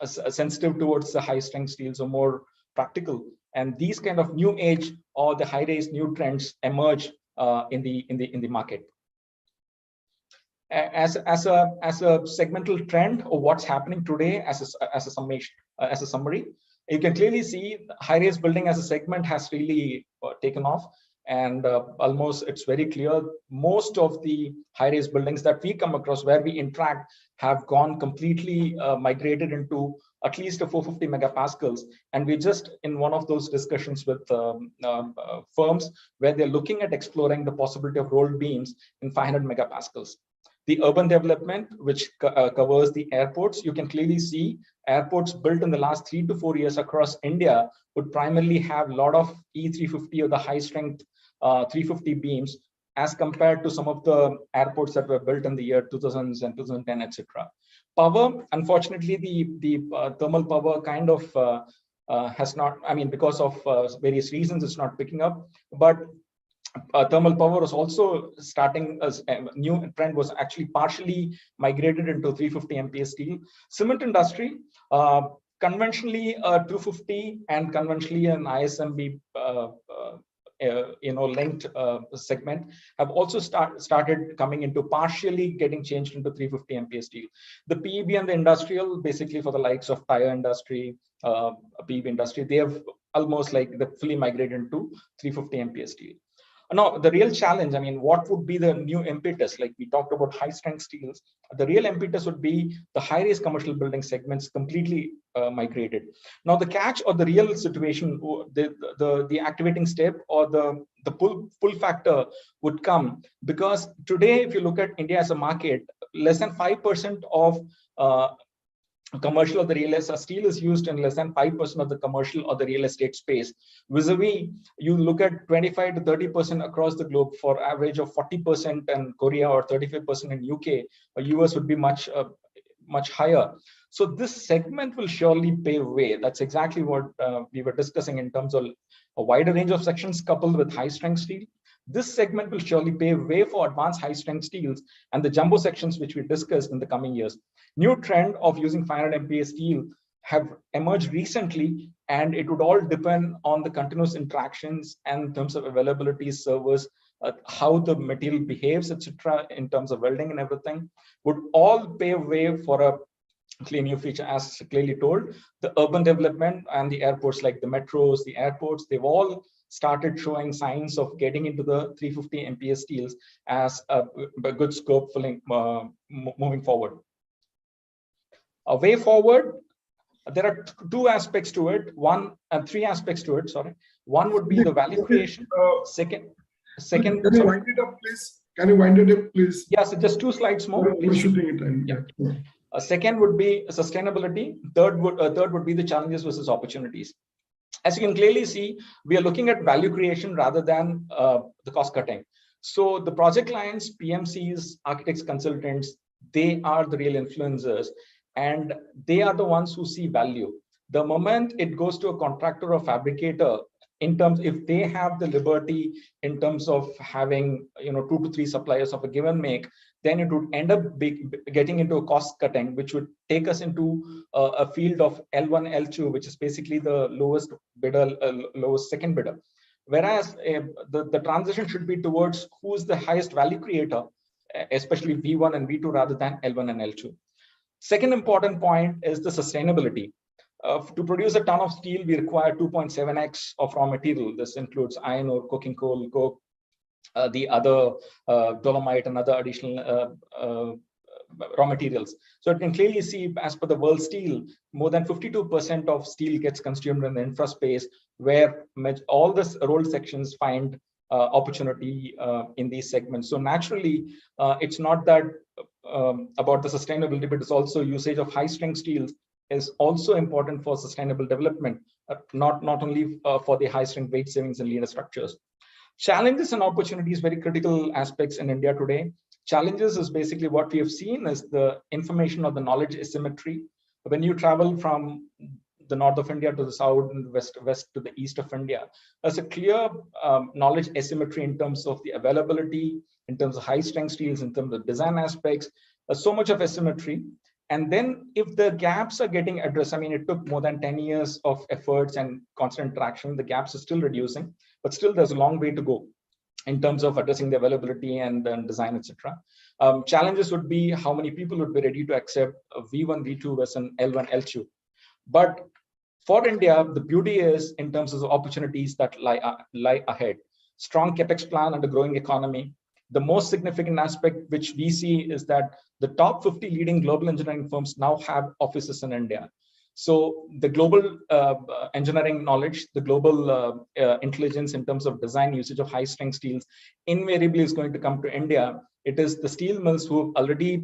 sensitive towards the high-strength steels or more practical, and these kind of new age or the high-rise new trends emerge in the market. As a segmental trend of what's happening today, as a summation, as a summary, you can clearly see high-rise building as a segment has really taken off, and almost it's very clear most of the high-rise buildings that we come across where we interact have gone completely migrated into at least a 450 megapascals, and we're just in one of those discussions with firms where they're looking at exploring the possibility of rolled beams in 500 megapascals. The urban development, which covers the airports, you can clearly see airports built in the last 3 to 4 years across India would primarily have a lot of E350 or the high strength 350 beams as compared to some of the airports that were built in the year 2000 and 2010, etc. Power, unfortunately, the thermal power kind of has not, I mean, because of various reasons, it's not picking up. But thermal power was also starting as a new trend, was actually partially migrated into 350 MPa steel. Cement industry, conventionally 250 and conventionally an ISMB linked segment have also started coming into partially getting changed into 350 MPa steel. The PEB and the industrial, basically for the likes of tire industry, PEB industry, they have almost like fully migrated into 350 MPa steel. Now, the real challenge, I mean, what would be the new impetus? Like we talked about high strength steels, the real impetus would be the high-rise commercial building segments completely migrated. Now, the catch or the real situation, the activating step or the pull factor would come because today, if you look at India as a market, less than 5% of commercial or the real estate steel is used in less than 5% of the commercial or the real estate space. Vis-a-vis, you look at 25 to 30% across the globe for average of 40% in Korea or 35% in UK, or US would be much higher. So this segment will surely pave way. That's exactly what we were discussing in terms of a wider range of sections coupled with high strength steel. This segment will surely pave way for advanced high-strength steels and the jumbo sections, which we discussed in the coming years. New trend of using 500 MPa steel have emerged recently, and it would all depend on the continuous interactions and in terms of availability, servers, how the material behaves, etc., in terms of welding and everything, would all pave way for a clear new feature. As clearly told, the urban development and the airports like the metros, the airports, they've all started showing signs of getting into the 350 MPa steels as a good scope for moving forward. A way forward, There are two aspects to it. Three aspects to it. Sorry. One would be the value creation. Second. Can you wind it up, please? Can you wind it up, please? Yeah. So just 2 slides more. We're shooting it. Yeah. Second would be sustainability. Third would be the challenges versus opportunities. As you can clearly see, we are looking at value creation rather than the cost cutting. So the project clients, PMCs, architects, consultants, they are the real influencers, and they are the ones who see value. The moment it goes to a contractor or fabricator, in terms, if they have the liberty in terms of having 2 to 3 suppliers of a given make, then it would end up getting into a cost cutting, which would take us into a field of L1, L2, which is basically the lowest bidder, lowest second bidder. Whereas the transition should be towards who's the highest value creator, especially V1 and V2 rather than L1 and L2. Second important point is the sustainability. To produce a ton of steel, we require 2.7x of raw material. This includes iron ore, coking coal, coke, the other dolomite and other additional raw materials. So it can clearly see, as per the World Steel, more than 52% of steel gets consumed in the infra space, where all the rolled sections find opportunity in these segments. So naturally, it's not that about the sustainability, but it's also usage of high strength steels is also important for sustainable development, not only for the high strength weight savings and linear structures. Challenges and opportunities, very critical aspects in India today. Challenges is basically what we have seen is the information or the knowledge asymmetry. When you travel from the north of India to the south and west to the east of India, there's a clear knowledge asymmetry in terms of the availability, in terms of high strength steels, in terms of design aspects. So much of asymmetry. And then if the gaps are getting addressed, I mean, it took more than 10 years of efforts and constant interaction, the gaps are still reducing, but still there's a long way to go in terms of addressing the availability and design, etc. Challenges would be how many people would be ready to accept a V1, V2 versus an L1, L2. But for India, the beauty is in terms of the opportunities that lie ahead. Strong capex plan and a growing economy. The most significant aspect which we see is that the top 50 leading global engineering firms now have offices in India. So the global engineering knowledge, the global intelligence in terms of design usage of high strength steels invariably is going to come to India. It is the steel mills who have already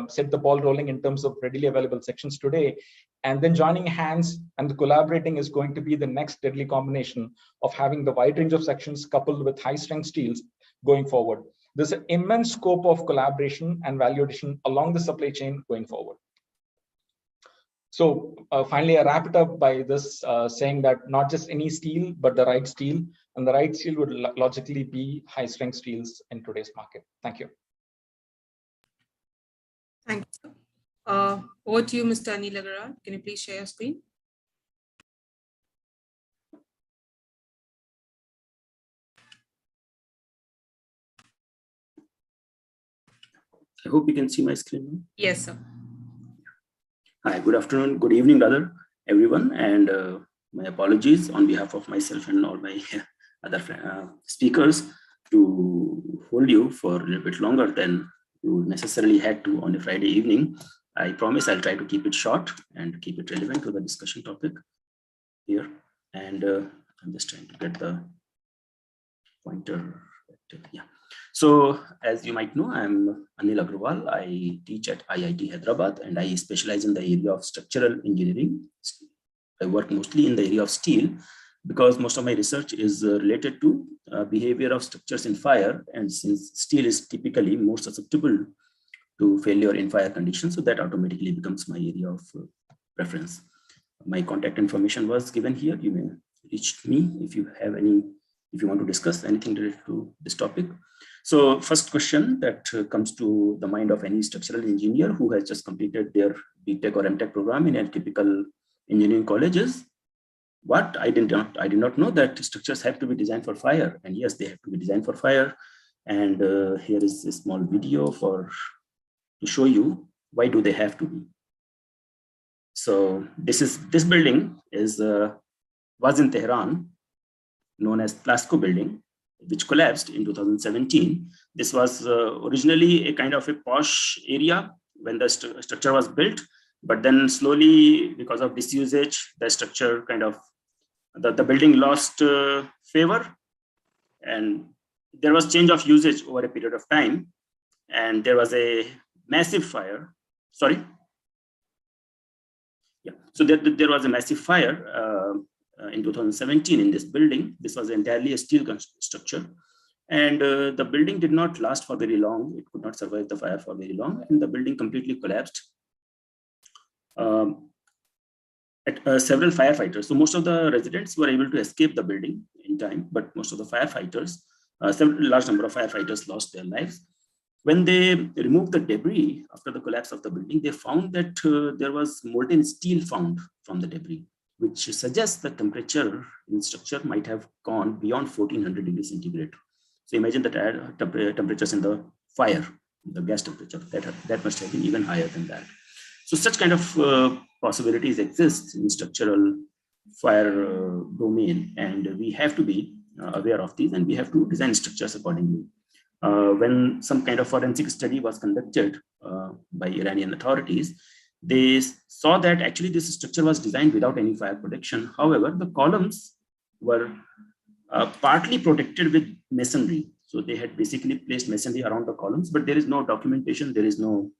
set the ball rolling in terms of readily available sections today. And then joining hands and the collaborating is going to be the next deadly combination of having the wide range of sections coupled with high strength steels going forward. There's an immense scope of collaboration and value addition along the supply chain going forward. So finally, I wrap it up by this saying that not just any steel, but the right steel, and the right steel would logically be high strength steels in today's market. Thank you. Thank you. Over to you, Mr. Anil Agarwal. Can you please share your screen? I hope you can see my screen. Yes, sir. Hi, good afternoon, good evening, rather, everyone. And my apologies on behalf of myself and all my other speakers to hold you for a little bit longer than you necessarily had to on a Friday evening. I promise I'll try to keep it short and keep it relevant to the discussion topic here. And I'm just trying to get the pointer. Yeah. So as you might know, I'm Anil Agarwal. I teach at IIT Hyderabad and I specialize in the area of structural engineering. I work mostly in the area of steel because most of my research is related to behavior of structures in fire. And since steel is typically more susceptible to failure in fire conditions, so that automatically becomes my area of preference. My contact information was given here. You may reach me if you have if you want to discuss anything related to this topic. So first question that comes to the mind of any structural engineer who has just completed their BTech or MTech program in a typical engineering college is, what? I did not know that structures have to be designed for fire. And yes, they have to be designed for fire. And here is a small video to show you why do they have to be. So this building was in Tehran, known as Plasco building, which collapsed in 2017. This was originally a kind of a posh area when the structure was built. But then slowly, because of disusage, the structure kind of, the building lost favor, and there was change of usage over a period of time, and there was a massive fire. Sorry. Yeah. So there was a massive fire in 2017 in this building. This was entirely a steel structure, and the building did not last for very long. It could not survive the fire for very long, and the building completely collapsed. Several firefighters. So most of the residents were able to escape the building in time, but most of the firefighters, large number of firefighters lost their lives. When they removed the debris after the collapse of the building, they found that there was molten steel found from the debris, which suggests the temperature in structure might have gone beyond 1400 degrees centigrade. So imagine that temperatures in the fire, the gas temperature, that must have been even higher than that. So such kind of possibilities exist in structural fire domain, and we have to be aware of these, and we have to design structures accordingly. When some kind of forensic study was conducted by Iranian authorities, they saw that actually this structure was designed without any fire protection. However, the columns were partly protected with masonry. So they had basically placed masonry around the columns, but there is no documentation, there is no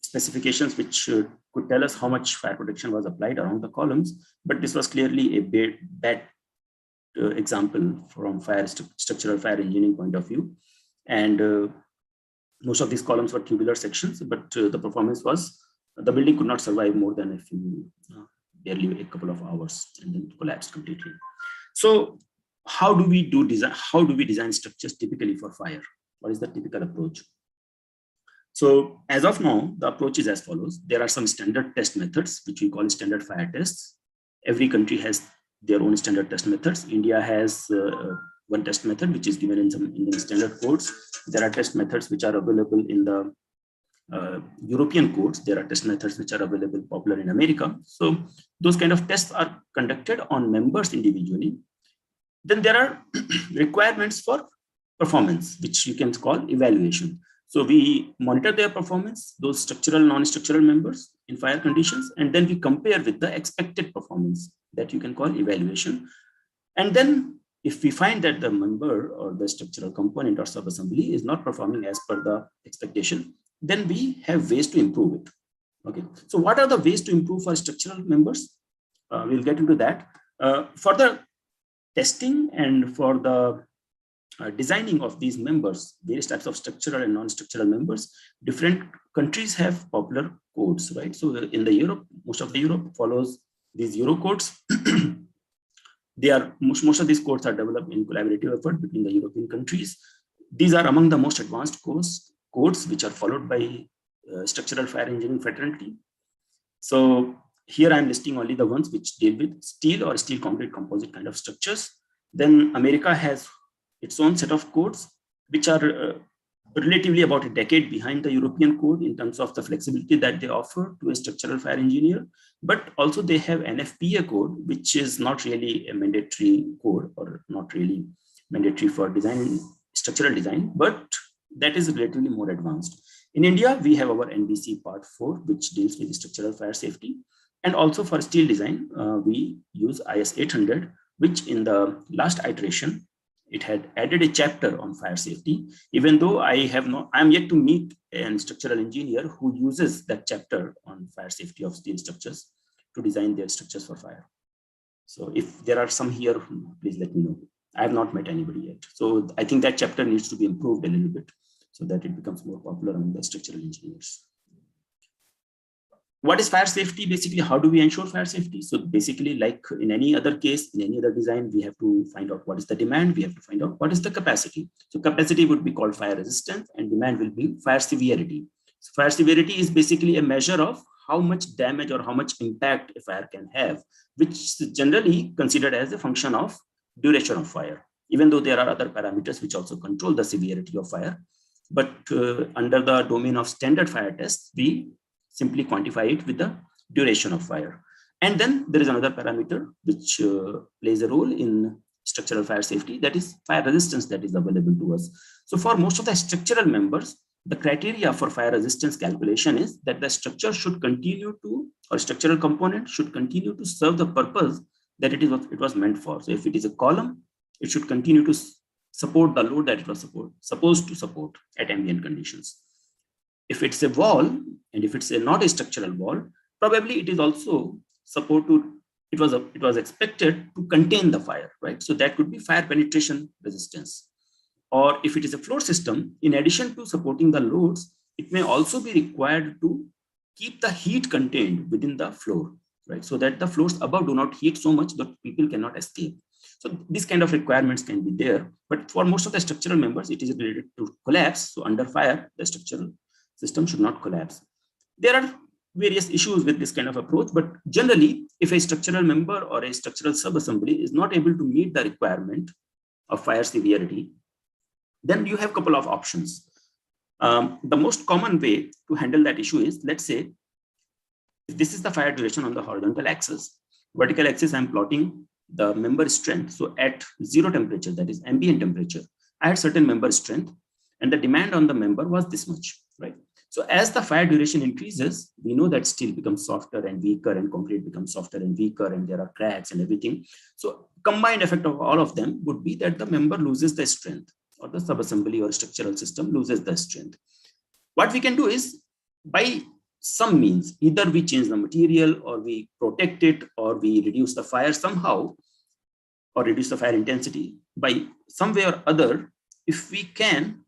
specifications which could tell us how much fire protection was applied around the columns. But this was clearly a bad example from structural fire engineering point of view. And most of these columns were tubular sections, but the performance was, the building could not survive more than barely a couple of hours, and then collapsed completely. So how do we design structures typically for fire? What is the typical approach? So as of now, the approach is as follows. There are some standard test methods, which we call standard fire tests. Every country has their own standard test methods. India has one test method, which is given in some Indian standard codes. There are test methods which are available in the European codes. There are test methods which are available popular in America. So those kind of tests are conducted on members individually. Then there are requirements for performance, which you can call evaluation. So we monitor their performance, those structural, non-structural members in fire conditions, and then we compare with the expected performance, that you can call evaluation. And then if we find that the member or the structural component or sub-assembly is not performing as per the expectation, then we have ways to improve it. Okay. So what are the ways to improve for structural members? We'll get into that. For the testing and for the designing of these members, various types of structural and non-structural members, different countries have popular codes, right? So in the Europe, most of the Europe follows these Euro codes. They are most of these codes are developed in collaborative effort between the European countries. These are among the most advanced codes which are followed by structural fire engineering fraternity. So here I'm listing only the ones which deal with steel or steel concrete composite kind of structures. Then America has its own set of codes, which are relatively about a decade behind the European code in terms of the flexibility that they offer to a structural fire engineer. But also they have NFPA code, which is not really a mandatory code or not really mandatory for design, structural design, but that is relatively more advanced. In India, we have our NBC Part 4, which deals with structural fire safety. And also for steel design, we use IS 800, which in the last iteration, it had added a chapter on fire safety, even though I'm yet to meet a structural engineer who uses that chapter on fire safety of steel structures to design their structures for fire. So if there are some here, please let me know. I have not met anybody yet. So I think that chapter needs to be improved a little bit so that it becomes more popular among the structural engineers. What is fire safety? Basically, how do we ensure fire safety? So basically, like in any other case, in any other design, we have to find out what is the demand. We have to find out what is the capacity. So capacity would be called fire resistance and demand will be fire severity. So fire severity is basically a measure of how much damage or how much impact a fire can have, which is generally considered as a function of duration of fire, even though there are other parameters which also control the severity of fire. But under the domain of standard fire tests, we simply quantify it with the duration of fire. And then there is another parameter which plays a role in structural fire safety, that is fire resistance that is available to us. So for most of the structural members, the criteria for fire resistance calculation is that the structure should continue to, or structural component should continue to serve the purpose that it was meant for. So if it is a column, it should continue to support the load that it was supposed to support at ambient conditions. If it's a wall, and if it's not a structural wall, probably it is also it was expected to contain the fire, right? So that could be fire penetration resistance. Or if it is a floor system, in addition to supporting the loads, it may also be required to keep the heat contained within the floor, right? So that the floors above do not heat so much that people cannot escape. So these kind of requirements can be there, but for most of the structural members, it is related to collapse. So under fire, the structural system should not collapse. There are various issues with this kind of approach, but generally, if a structural member or a structural subassembly is not able to meet the requirement of fire severity, then you have a couple of options. The most common way to handle that issue is, let's say, if this is the fire duration on the horizontal axis, vertical axis, I'm plotting the member strength. So at zero temperature, that is ambient temperature, I had certain member strength, and the demand on the member was this much, right? So as the fire duration increases, we know that steel becomes softer and weaker, and concrete becomes softer and weaker, and there are cracks and everything. So combined effect of all of them would be that the member loses the strength, or the subassembly or structural system loses the strength. What we can do is, by some means, either we change the material, or we protect it, or we reduce the fire somehow, or reduce the fire intensity by some way or other. If we can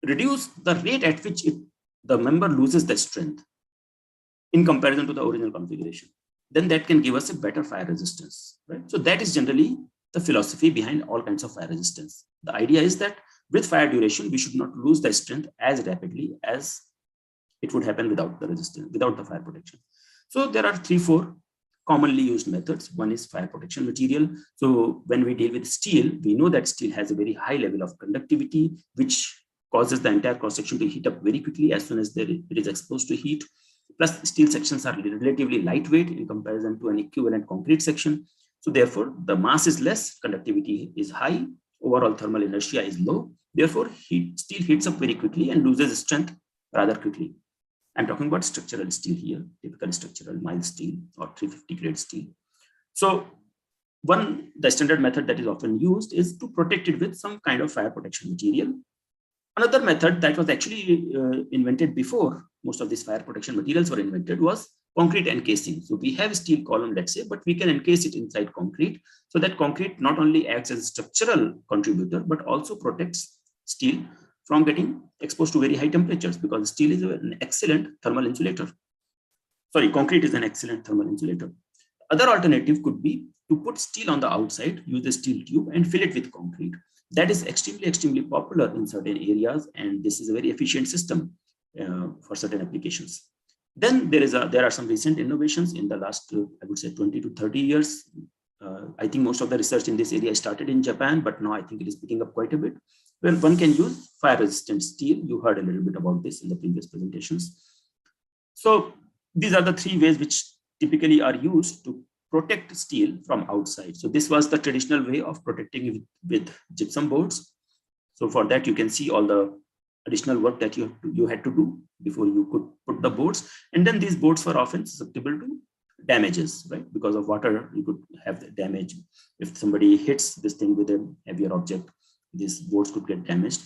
reduce the rate at which the member loses the strength in comparison to the original configuration, then that can give us a better fire resistance, right? So that is generally the philosophy behind all kinds of fire resistance. The idea is that with fire duration, we should not lose the strength as rapidly as it would happen without the resistance, without the fire protection. So there are 3-4 commonly used methods. One is fire protection material. So when we deal with steel, we know that steel has a very high level of conductivity, which causes the entire cross section to heat up very quickly as soon as it is exposed to heat. Plus, steel sections are relatively lightweight in comparison to an equivalent concrete section. So therefore, the mass is less, conductivity is high, overall thermal inertia is low. Therefore, steel heats up very quickly and loses strength rather quickly. I'm talking about structural steel here, typical structural mild steel or 350 grade steel. So the standard method that is often used is to protect it with some kind of fire protection material. Another method that was actually invented before most of these fire protection materials were invented was concrete encasing. So we have a steel column, let's say, but we can encase it inside concrete, so that concrete not only acts as a structural contributor, but also protects steel from getting exposed to very high temperatures, because steel is an excellent thermal insulator. Sorry, concrete is an excellent thermal insulator. Other alternative could be to put steel on the outside, use a steel tube and fill it with concrete. That is extremely popular in certain areas, and this is a very efficient system for certain applications. Then there are some recent innovations in the last, I would say, 20 to 30 years. I think most of the research in this area started in Japan, but now I think it is picking up quite a bit. Well, one can use fire-resistant steel. You heard a little bit about this in the previous presentations. So these are the 3 ways which typically are used to protect steel from outside. So this was the traditional way of protecting it with gypsum boards. So for that, you can see all the additional work that you had to do before you could put the boards. And then these boards were often susceptible to damages, right? Because of water, you could have the damage. If somebody hits this thing with a heavier object, these boards could get damaged.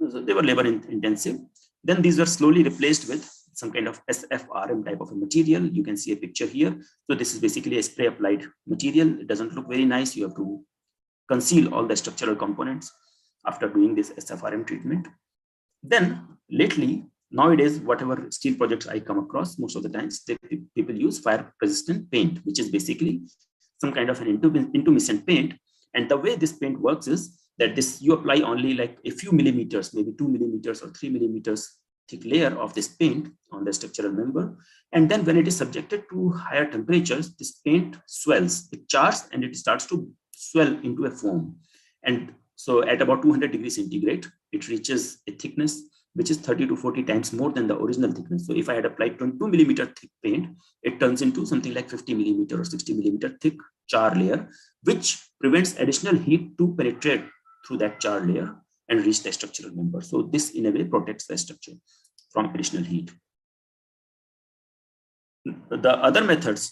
So they were labor intensive. Then these were slowly replaced with some kind of SFRM type of a material. You can see a picture here. So this is basically a spray applied material. It doesn't look very nice. You have to conceal all the structural components after doing this SFRM treatment. Then lately, nowadays, whatever steel projects I come across, most of the times people use fire resistant paint, which is basically some kind of an intumescent paint. And the way this paint works is that you apply only like a few millimeters, maybe 2 millimeters or 3 millimeters thick layer of this paint on the structural member. And then when it is subjected to higher temperatures, this paint swells, it chars, and it starts to swell into a foam. And so at about 200 degrees centigrade, it reaches a thickness which is 30 to 40 times more than the original thickness. So if I had applied 2 millimeter thick paint, it turns into something like 50 millimeter or 60 millimeter thick char layer, which prevents additional heat to penetrate through that char layer. and reach the structural member. So this in a way protects the structure from additional heat. The other methods,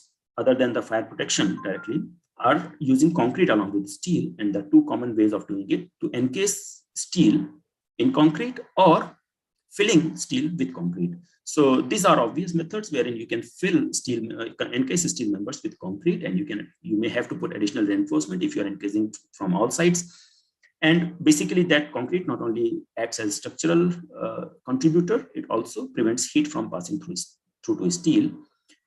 other than the fire protection directly, are using concrete along with steel, and the two common ways of doing it: to encase steel in concrete or filling steel with concrete. So these are obvious methods wherein you can fill steel, encase steel members with concrete, and you may have to put additional reinforcement if you are encasing from all sides. And basically that concrete not only acts as a structural contributor, it also prevents heat from passing through to steel.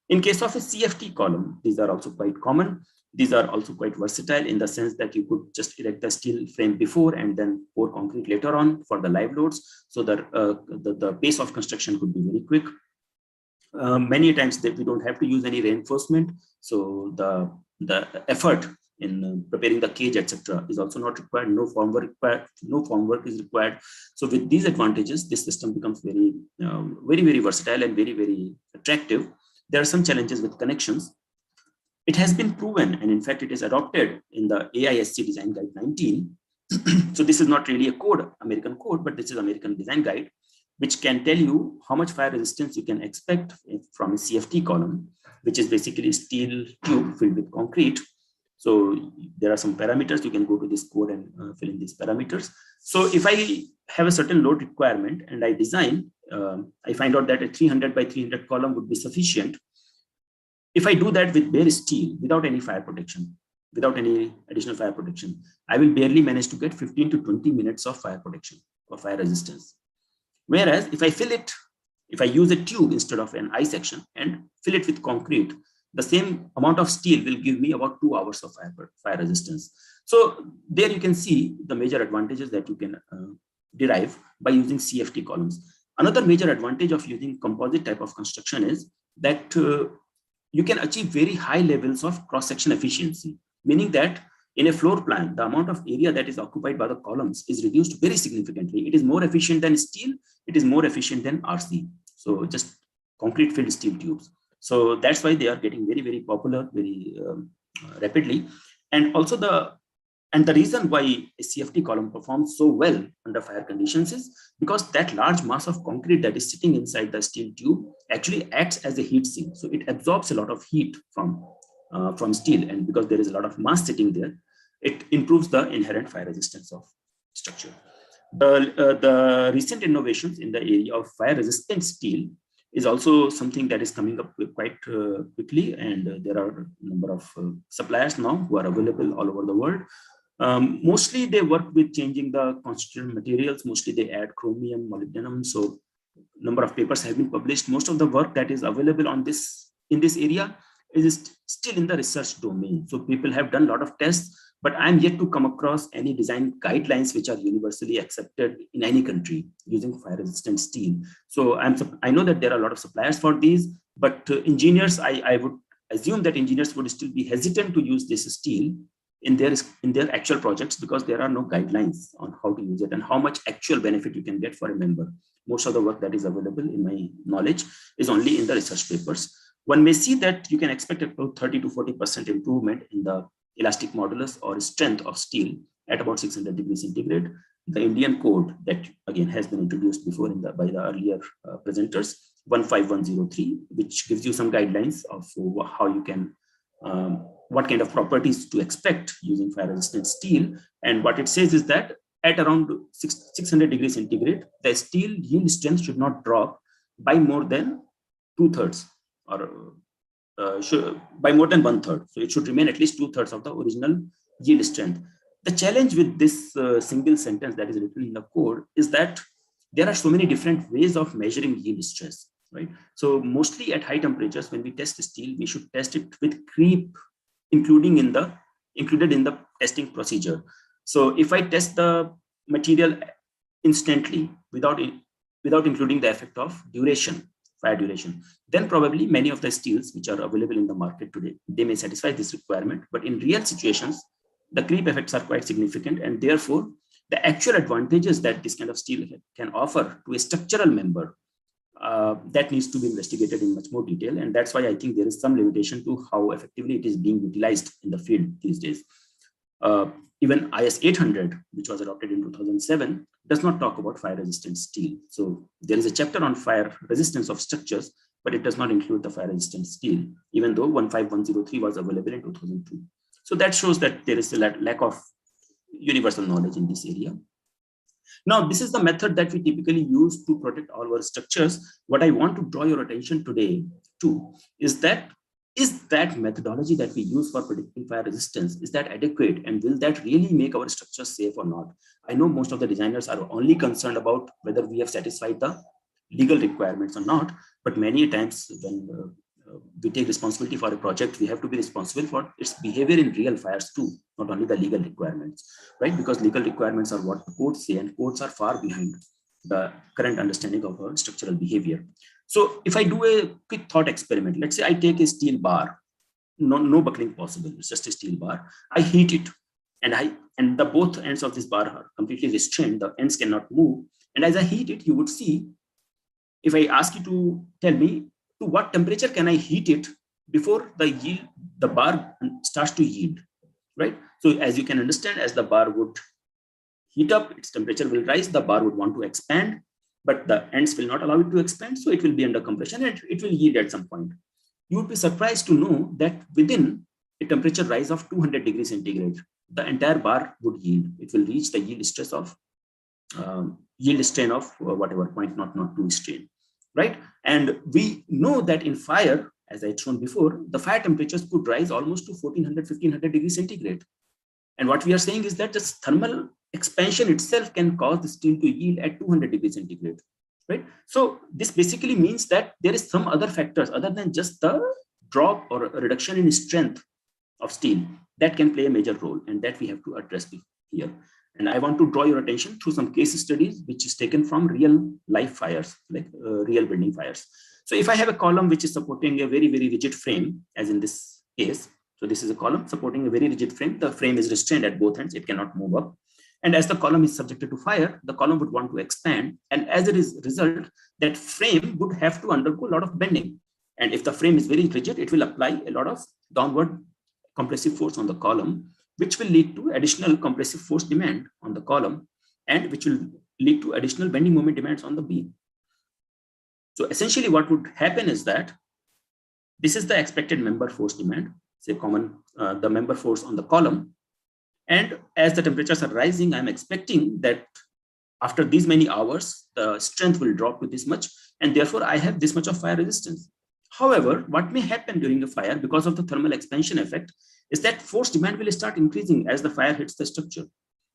In case of a CFT column, these are also quite common. These are also quite versatile in the sense that you could just erect the steel frame before and then pour concrete later on for the live loads. So that the pace of construction could be very quick. Many times that we don't have to use any reinforcement. So the effort in preparing the cage, etc., is also not required. No formwork is required. So with these advantages, this system becomes very, very versatile and very attractive. There are some challenges with connections. It has been proven, and in fact, it is adopted in the AISC Design Guide 19. So this is not really a code, American code, but this is American Design Guide, which can tell you how much fire resistance you can expect from a CFT column, which is basically steel tube filled with concrete. So there are some parameters. You can go to this code and fill in these parameters. So if I have a certain load requirement and I design, I find out that a 300 by 300 column would be sufficient. If I do that with bare steel, without any fire protection, without any additional fire protection, I will barely manage to get 15 to 20 minutes of fire protection or fire resistance. Whereas if I fill it, if I use a tube instead of an I section and fill it with concrete, the same amount of steel will give me about 2 hours of fire resistance. So there you can see the major advantages that you can derive by using CFT columns. Another major advantage of using composite type of construction is that you can achieve very high levels of cross-section efficiency, meaning that in a floor plan, the amount of area that is occupied by the columns is reduced very significantly. It is more efficient than steel. It is more efficient than RC. So just concrete filled steel tubes. So that's why they are getting very popular very rapidly. And also the reason why a CFT column performs so well under fire conditions is because that large mass of concrete that is sitting inside the steel tube actually acts as a heat sink. So it absorbs a lot of heat from steel, and because there is a lot of mass sitting there, it improves the inherent fire resistance of structure. The recent innovations in the area of fire resistant steel is also something that is coming up quite quickly, and there are a number of suppliers now who are available all over the world. Mostly they work with changing the constituent materials. Mostly they add chromium, molybdenum. So number of papers have been published. Most of the work that is available in this area is still in the research domain. So people have done a lot of tests, but I'm yet to come across any design guidelines which are universally accepted in any country using fire resistant steel. So I know that there are a lot of suppliers for these, but engineers, I would assume that engineers would still be hesitant to use this steel in their actual projects because there are no guidelines on how to use it and how much actual benefit you can get for a member. Most of the work that is available in my knowledge is only in the research papers. One may see that you can expect about 30 to 40% improvement in the elastic modulus or strength of steel at about 600 degrees centigrade. The Indian code that again has been introduced before by the earlier presenters, 15103, which gives you some guidelines of how you can, what kind of properties to expect using fire resistant steel. And what it says is that at around 600 degrees centigrade, the steel yield strength should not drop by more than 2/3 or by more than 1/3. So it should remain at least 2/3 of the original yield strength. The challenge with this single sentence that is written in the code is that there are so many different ways of measuring yield stress, right? So mostly at high temperatures, when we test steel, we should test it with creep included in the testing procedure. So if I test the material instantly without including the effect of duration, fire duration, then probably many of the steels which are available in the market today, they may satisfy this requirement. But in real situations, the creep effects are quite significant, and therefore the actual advantages that this kind of steel can offer to a structural member, that needs to be investigated in much more detail. And that's why I think there is some limitation to how effectively it is being utilized in the field these days. Even IS 800, which was adopted in 2007, does not talk about fire resistant steel. So there is a chapter on fire resistance of structures, but it does not include the fire resistant steel, even though 15103 was available in 2002. So that shows that there is a lack of universal knowledge in this area. Now, this is the method that we typically use to protect all our structures. What I want to draw your attention today to is that methodology that we use for predicting fire resistance, is that adequate, and will that really make our structures safe or not? I know most of the designers are only concerned about whether we have satisfied the legal requirements or not, but many times when we take responsibility for a project, we have to be responsible for its behavior in real fires too, not only the legal requirements, right? Because legal requirements are what the courts say, and courts are far behind the current understanding of our structural behavior. So if I do a quick thought experiment, let's say I take a steel bar, no buckling possible, it's just a steel bar. I heat it, and the both ends of this bar are completely restrained, the ends cannot move. And as I heat it, you would see, if I ask you to tell me to what temperature can I heat it before the bar starts to yield, right? So as you can understand, as the bar would heat up, its temperature will rise, the bar would want to expand, but the ends will not allow it to expand, so it will be under compression and it will yield at some point. You would be surprised to know that within a temperature rise of 200 degrees centigrade, the entire bar would yield. It will reach the yield stress of yield strain of whatever 0.002 strain, right? And we know that in fire, as I had shown before, the fire temperatures could rise almost to 1400, 1500 degrees centigrade. And what we are saying is that this thermal expansion itself can cause the steel to yield at 200 degrees centigrade, right? So this basically means that there is some other factors other than just the drop or a reduction in strength of steel that can play a major role, and that we have to address here. And I want to draw your attention through some case studies, which is taken from real life fires, like real building fires. So if I have a column which is supporting a very, very rigid frame, as in this case, so this is a column supporting a very rigid frame. The frame is restrained at both ends. It cannot move up. And as the column is subjected to fire, the column would want to expand. And as a result, that frame would have to undergo a lot of bending. And if the frame is very rigid, it will apply a lot of downward compressive force on the column, which will lead to additional compressive force demand on the column, and which will lead to additional bending moment demands on the beam. So essentially what would happen is that this is the expected member force demand, say the member force on the column. And as the temperatures are rising, I'm expecting that after these many hours, the strength will drop to this much, and therefore I have this much of fire resistance. However, what may happen during a fire because of the thermal expansion effect is that force demand will start increasing as the fire hits the structure,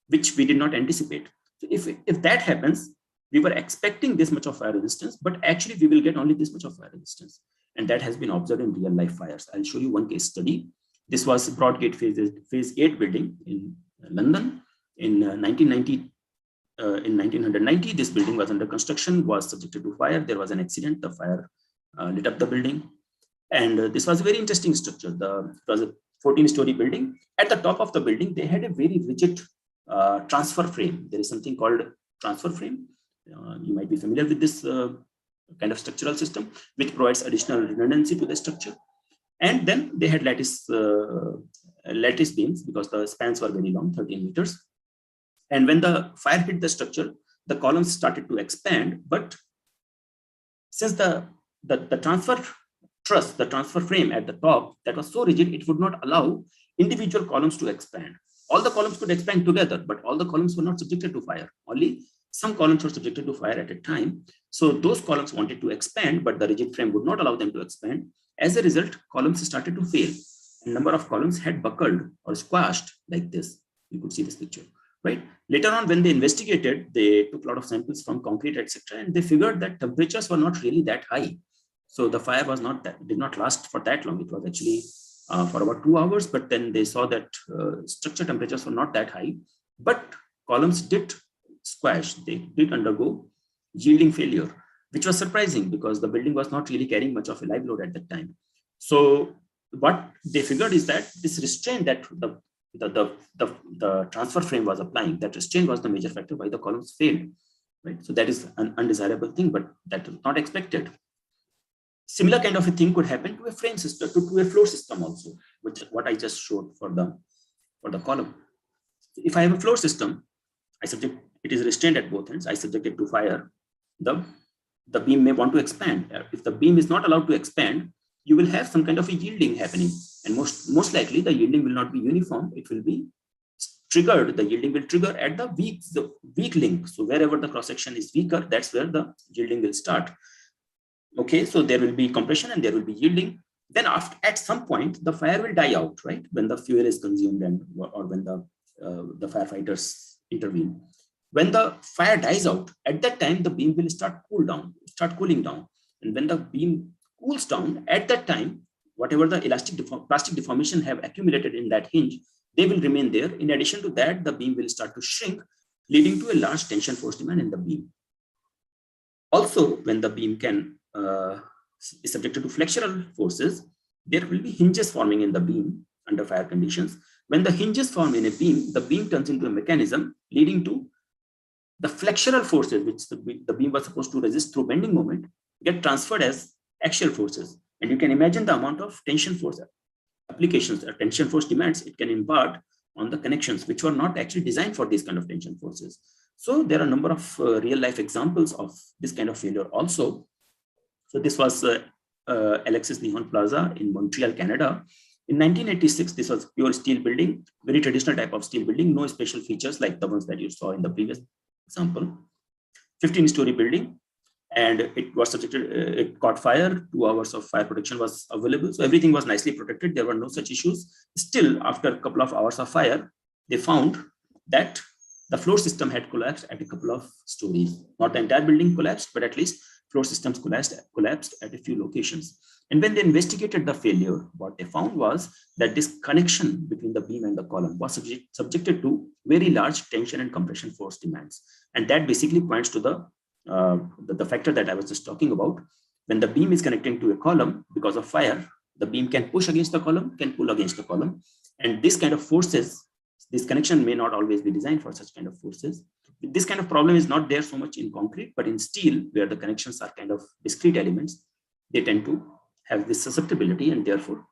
which we did not anticipate. So if that happens, we were expecting this much of fire resistance, but actually we will get only this much of fire resistance. And that has been observed in real life fires. I'll show you one case study. This was Broadgate phase 8 building in London in 1990. In 1990, this building was under construction, was subjected to fire. There was an accident. The fire lit up the building. And this was a very interesting structure. It was a 14-story building. At the top of the building, they had a very rigid transfer frame. There is something called transfer frame. You might be familiar with this kind of structural system, which provides additional redundancy to the structure. And then they had lattice beams because the spans were very long, 13 meters. And when the fire hit the structure, the columns started to expand. But since the transfer truss, the transfer frame at the top, that was so rigid, it would not allow individual columns to expand. All the columns could expand together, but all the columns were not subjected to fire. Only some columns were subjected to fire at a time. So those columns wanted to expand, but the rigid frame would not allow them to expand. As a result, columns started to fail. A number of columns had buckled or squashed like this. You could see this picture, right? Later on, when they investigated, they took a lot of samples from concrete, etc., and they figured that temperatures were not really that high. So the fire was did not last for that long. It was actually for about 2 hours, but then they saw that structure temperatures were not that high, but columns did squash. They did undergo yielding failure, which was surprising because the building was not really carrying much of a live load at that time. So what they figured is that this restraint that the transfer frame was applying, that restraint was the major factor why the columns failed, right? So that is an undesirable thing, but that was not expected. Similar kind of a thing could happen to a frame system, to a floor system also, which is what I just showed for the column. If I have a floor system, I subject it is restrained at both ends, I subject it to fire, the beam may want to expand. If the beam is not allowed to expand, you will have some kind of a yielding happening. And most likely the yielding will not be uniform. It will be triggered. The yielding will trigger at the weak link. So wherever the cross section is weaker, that's where the yielding will start. Okay, so there will be compression and there will be yielding. Then at some point, the fire will die out, right? When the fuel is consumed or when the firefighters intervene. When the fire dies out, at that time, the beam will start cooling down. And when the beam cools down, at that time, whatever the plastic deformation have accumulated in that hinge, they will remain there. In addition to that, the beam will start to shrink, leading to a large tension force demand in the beam. Also, when the beam is subjected to flexural forces, there will be hinges forming in the beam under fire conditions. When the hinges form in a beam, the beam turns into a mechanism leading to the flexural forces, which the beam was supposed to resist through bending moment, get transferred as axial forces. And you can imagine the amount of tension force applications or tension force demands it can impart on the connections, which were not actually designed for these kind of tension forces. So there are a number of real life examples of this kind of failure also. So this was Alexis Nihon Plaza in Montreal, Canada. In 1986, this was pure steel building, very traditional type of steel building, no special features like the ones that you saw in the previous example. 15-story building, and it was subjected, it caught fire. 2 hours of fire protection was available. So everything was nicely protected. There were no such issues. Still, after a couple of hours of fire, they found that the floor system had collapsed at a couple of stories. Not the entire building collapsed, but at least floor systems collapsed at a few locations. And when they investigated the failure, what they found was that this connection between the beam and the column was subjected to very large tension and compression force demands. And that basically points to the factor that I was just talking about. When the beam is connecting to a column, because of fire, the beam can push against the column, can pull against the column. And this kind of forces, this connection may not always be designed for such kind of forces. This kind of problem is not there so much in concrete, but in steel, where the connections are kind of discrete elements, they tend to have this susceptibility, and therefore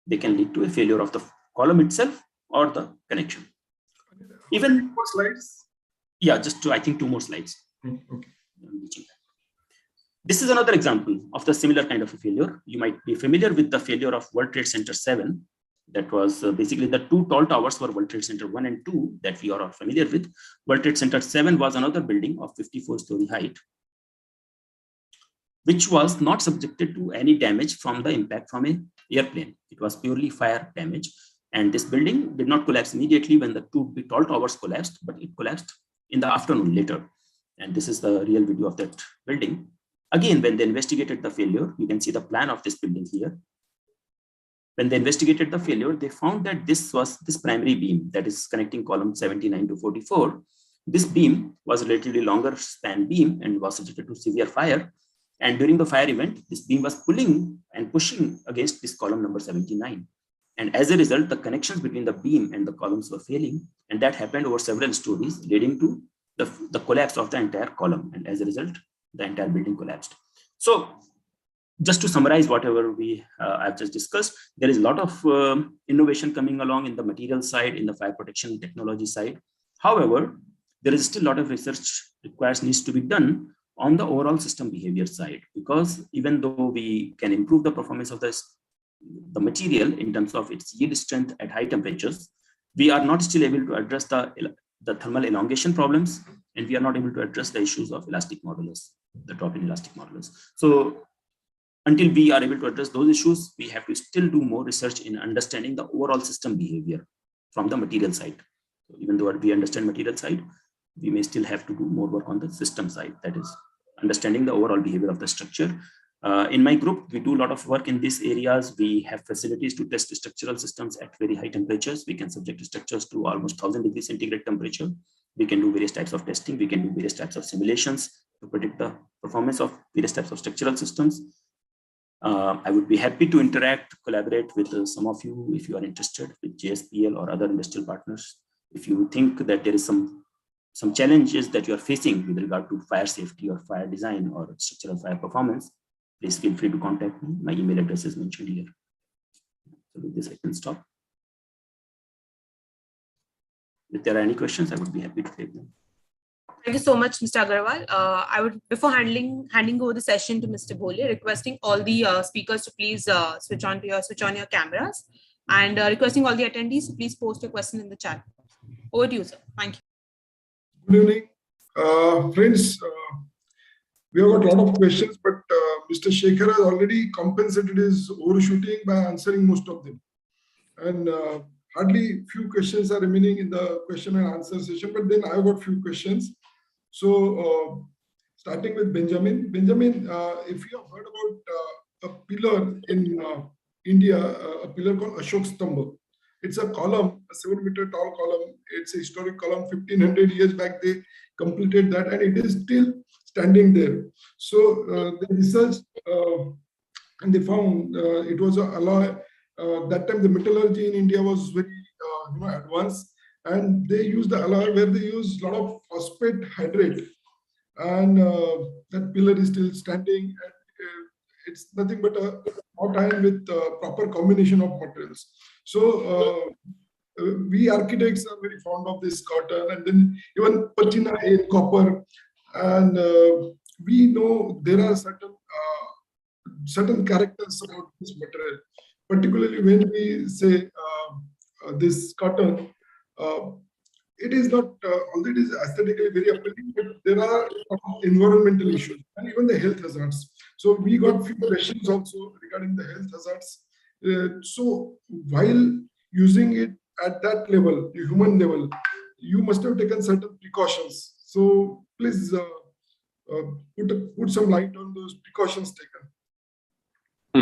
they can lead to a failure of the column itself or the connection. Even more slides. Yeah, just I think 2 more slides. Okay. This is another example of the similar kind of a failure. You might be familiar with the failure of World Trade Center 7. That was basically the 2 tall towers for World Trade Center 1 and 2 that we are all familiar with. World Trade Center 7 was another building of 54-story height, which was not subjected to any damage from the impact from an airplane. It was purely fire damage. And this building did not collapse immediately when the 2 big tall towers collapsed, but it collapsed in the afternoon later. And this is the real video of that building. Again, when they investigated the failure, you can see the plan of this building here. When they investigated the failure, they found that this primary beam that is connecting column 79 to 44. This beam was a relatively longer span beam and was subjected to severe fire. And during the fire event, this beam was pulling and pushing against this column number 79. And as a result, the connections between the beam and the columns were failing. And that happened over several stories, leading to the collapse of the entire column. And as a result, the entire building collapsed. So just to summarize whatever I've just discussed, there is a lot of innovation coming along in the material side, in the fire protection technology side. However, there is still a lot of research needs to be done on the overall system behavior side, because even though we can improve the performance of the material in terms of its yield strength at high temperatures, we are not still able to address the thermal elongation problems, and we are not able to address the issues of elastic modulus, the drop in elastic modulus. So until we are able to address those issues, we have to still do more research in understanding the overall system behavior from the material side. So even though we understand material side, we may still have to do more work on the system side, that is understanding the overall behavior of the structure. In my group, we do a lot of work in these areas. We have facilities to test structural systems at very high temperatures. We can subject structures to almost 1000 degrees centigrade temperature. We can do various types of testing. We can do various types of simulations to predict the performance of various types of structural systems. I would be happy to collaborate with some of you if you are interested with JSPL or other industrial partners. If you think that there is some challenges that you are facing with regard to fire safety or fire design or structural fire performance, please feel free to contact me. My email address is mentioned here. So with this, I can stop. If there are any questions, I would be happy to take them. Thank you so much, Mr. Agarwal. I would, before handing over the session to Mr. Bhole, requesting all the speakers to please switch on your cameras, and requesting all the attendees to please post your question in the chat. Over to you, sir. Thank you. Good evening, friends. We have got a lot of questions, but Mr. Shekhar has already compensated his overshooting by answering most of them. And hardly few questions are remaining in the question and answer session, but then I've got few questions. So starting with Benjamin. Benjamin, if you have heard about a pillar in India, a pillar called Ashok Stambha. It's a column, a 7-meter tall column. It's a historic column. 1500 years back, they completed that, and it is still standing there. So they researched and they found it was an alloy. That time, the metallurgy in India was very advanced, and they used the alloy where they used a lot of phosphate hydrate, and that pillar is still standing. And, it's nothing but a hot iron with proper combination of materials. So we architects are very fond of this cotton, and then even patina in copper. And we know there are certain characters about this material, particularly when we say this cotton. It is not, although it is aesthetically very appealing, but there are environmental issues and even the health hazards. So we got few questions also regarding the health hazards. So while using it at that level, the human level, you must have taken certain precautions. So please put some light on those precautions taken.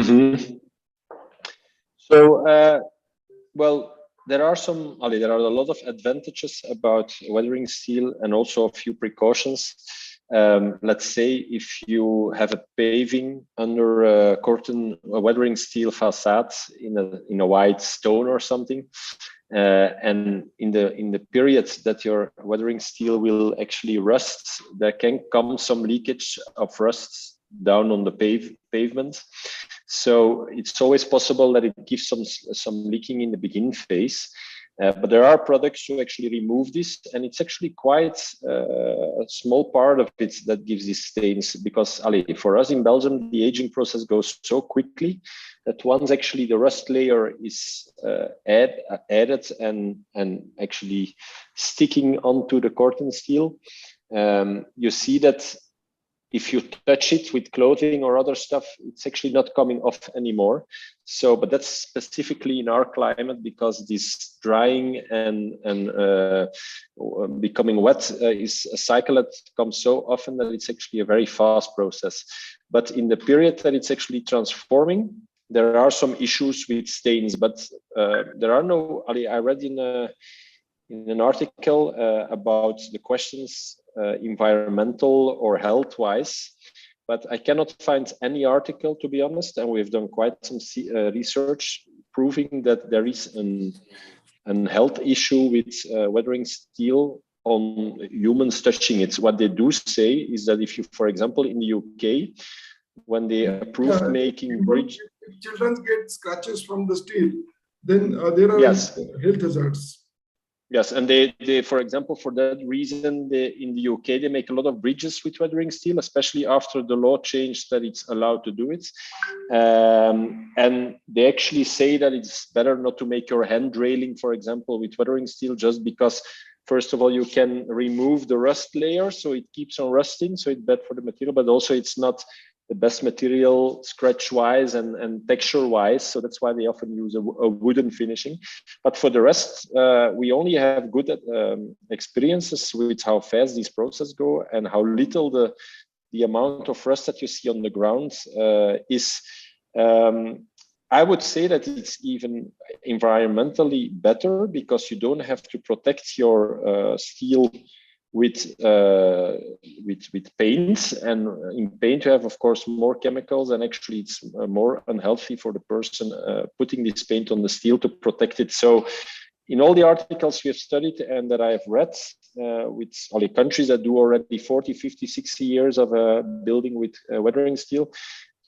Mm-hmm. So, well, there are a lot of advantages about weathering steel and also a few precautions. Let's say if you have a paving under a weathering steel facade in a white stone or something, and in the period that your weathering steel will actually rust, there can come some leakage of rust down on the pavement. So it's always possible that it gives some leaking in the beginning phase. But there are products to actually remove this, and it's actually quite a small part of it that gives these stains, because for us in Belgium, the aging process goes so quickly that once actually the rust layer is added and actually sticking onto the corten steel, you see that if you touch it with clothing or other stuff, it's actually not coming off anymore. So, but that's specifically in our climate, because this drying and becoming wet is a cycle that comes so often that it's actually a very fast process. But in the period that it's actually transforming, there are some issues with stains, but there are no, I read in an article about the questions environmental or health-wise, but I cannot find any article, to be honest, and we've done quite some research proving that there is an health issue with weathering steel on humans touching it. What they do say is that if you, for example, in the UK, when they approved making bridge, if children get scratches from the steel, then there are yes, health hazards. Yes, and they for example, for that reason, in the UK, they make a lot of bridges with weathering steel, especially after the law changed that it's allowed to do it. And they actually say that it's better not to make your hand railing, for example, with weathering steel, just because, first of all, you can remove the rust layer, so it keeps on rusting, so it's bad for the material, but also it's not the best material scratch-wise and texture-wise. So that's why they often use a wooden finishing. But for the rest, we only have good experiences with how fast these processes go and how little the amount of rust that you see on the ground is. I would say that it's even environmentally better, because you don't have to protect your steel with paint, and in paint you have, of course, more chemicals, and actually it's more unhealthy for the person putting this paint on the steel to protect it. So in all the articles we have studied and that I have read with all the countries that do already 40, 50, 60 years of building with weathering steel,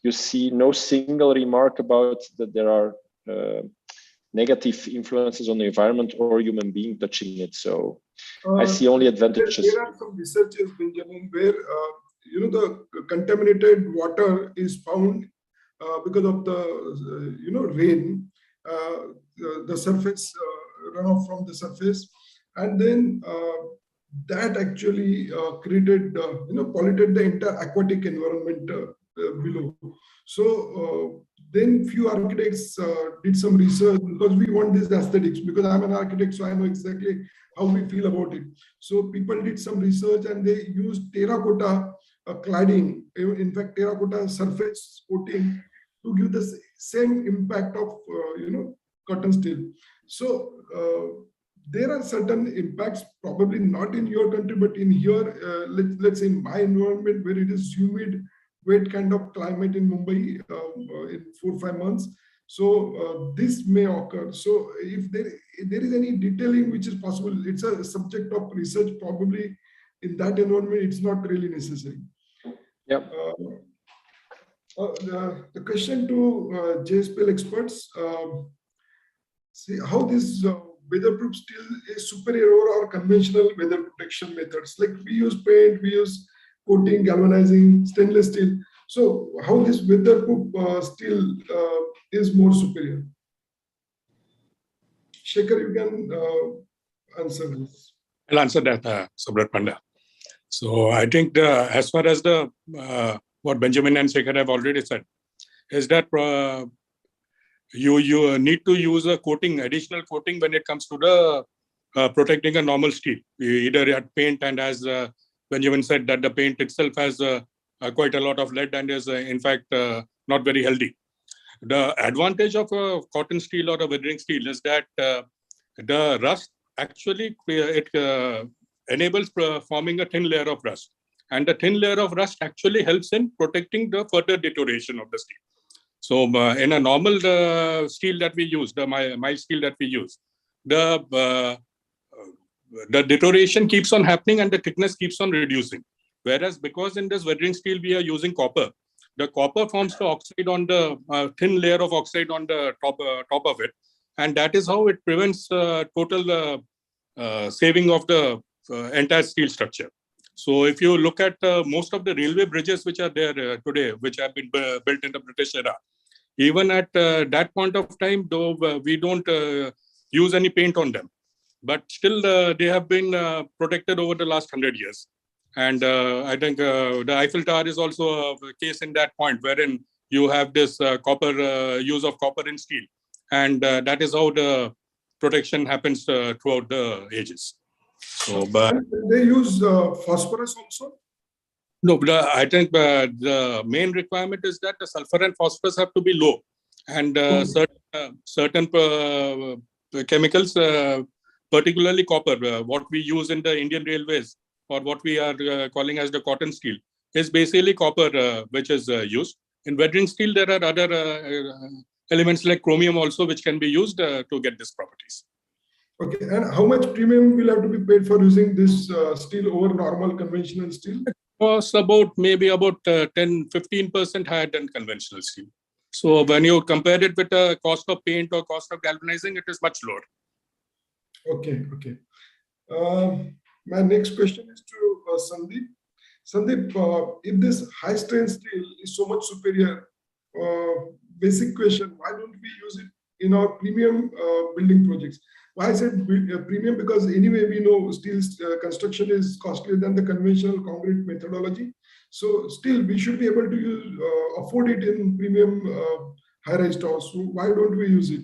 you see no single remark about that there are negative influences on the environment or human being touching it. So I see only advantages. There are some researches, Benjamin, where the contaminated water is found because of the rain, the surface runoff from the surface, and then that actually created, polluted the entire aquatic environment below. So then few architects did some research, because we want these aesthetics, because I'm an architect, so I know exactly how we feel about it. So people did some research and they used terracotta cladding, in fact, terracotta surface coating, to give the same impact of, cotton steel. So there are certain impacts, probably not in your country, but in here, let's say in my environment, where it is humid, wet kind of climate in Mumbai in 4 or 5 months. So this may occur. So if there is any detailing which is possible, it's a subject of research. Probably in that environment, it's not really necessary. Yeah. The question to JSPL experts: see how this weatherproof steel is superior over our conventional weather protection methods. Like we use paint, we use coating, galvanizing, stainless steel. So how this weatherproof steel is more superior? Shekhar, you can answer this. I'll answer that, Subrat Panda. So I think as far as the what Benjamin and Shekhar have already said, is that you need to use a coating, additional coating, when it comes to the protecting a normal steel. Either at paint, and as Benjamin said, that the paint itself has quite a lot of lead and is in fact not very healthy. The advantage of a cotton steel or a weathering steel is that the rust actually enables forming a thin layer of rust, and the thin layer of rust actually helps in protecting the further deterioration of the steel. So in a normal steel that we use, the mild steel that we use, the deterioration keeps on happening and the thickness keeps on reducing. Whereas because in this weathering steel we are using copper, the copper forms the oxide on the thin layer of oxide on the top of it, and that is how it prevents total saving of the entire steel structure. So if you look at most of the railway bridges which are there today, which have been built in the British era, even at that point of time, though we don't use any paint on them, but still they have been protected over the last 100 years. And I think the Eiffel Tower is also a case in that point, wherein you have this use of copper in steel. And that is how the protection happens throughout the ages. So, but they use phosphorus also? No, but I think the main requirement is that the sulfur and phosphorus have to be low. And certain chemicals, particularly copper, what we use in the Indian railways, or what we are calling as the cotton steel, is basically copper, which is used. In weathering steel, there are other elements like chromium also, which can be used to get these properties. Okay, and how much premium will have to be paid for using this steel over normal conventional steel? It costs maybe about 10-15% higher than conventional steel. So when you compare it with the cost of paint or cost of galvanizing, it is much lower. Okay, okay. My next question is to Sandeep. Sandeep, if this high strength steel is so much superior, basic question, why don't we use it in our premium building projects? Why I said premium? Because anyway, we know steel construction is costlier than the conventional concrete methodology. So still, we should be able to afford it in premium high-rise towers. So why don't we use it?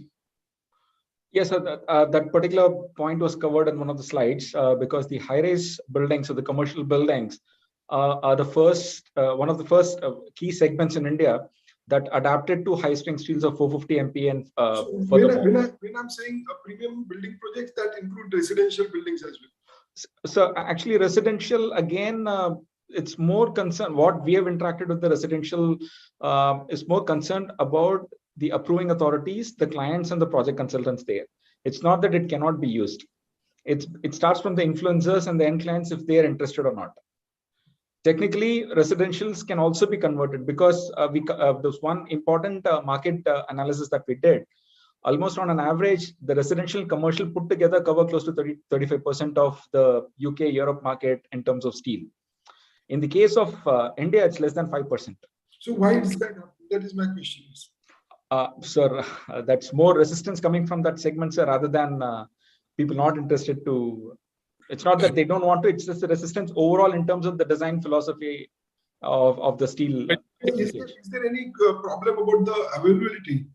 Yes, so that particular point was covered in one of the slides because the high-rise buildings or the commercial buildings are the first, one of the first key segments in India that adapted to high-strength steels of 450 MPa and furthermore. When I'm saying premium building projects, that include residential buildings as well. So actually residential, again, it's more concerned, what we have interacted with the residential is more concerned about the approving authorities, the clients and the project consultants there. It's not that it cannot be used. It starts from the influencers and the end clients if they are interested or not. Technically, residentials can also be converted because there's one important market analysis that we did. almost on an average, the residential and commercial put together cover close to 35% of the UK, Europe market in terms of steel. In the case of India, it's less than 5%. So why is that? That is my question. Sir, that's more resistance coming from that segment, sir, rather than people not interested to. It's not that they don't want to, it's just the resistance overall in terms of the design philosophy of the steel. Is there any problem about the availability?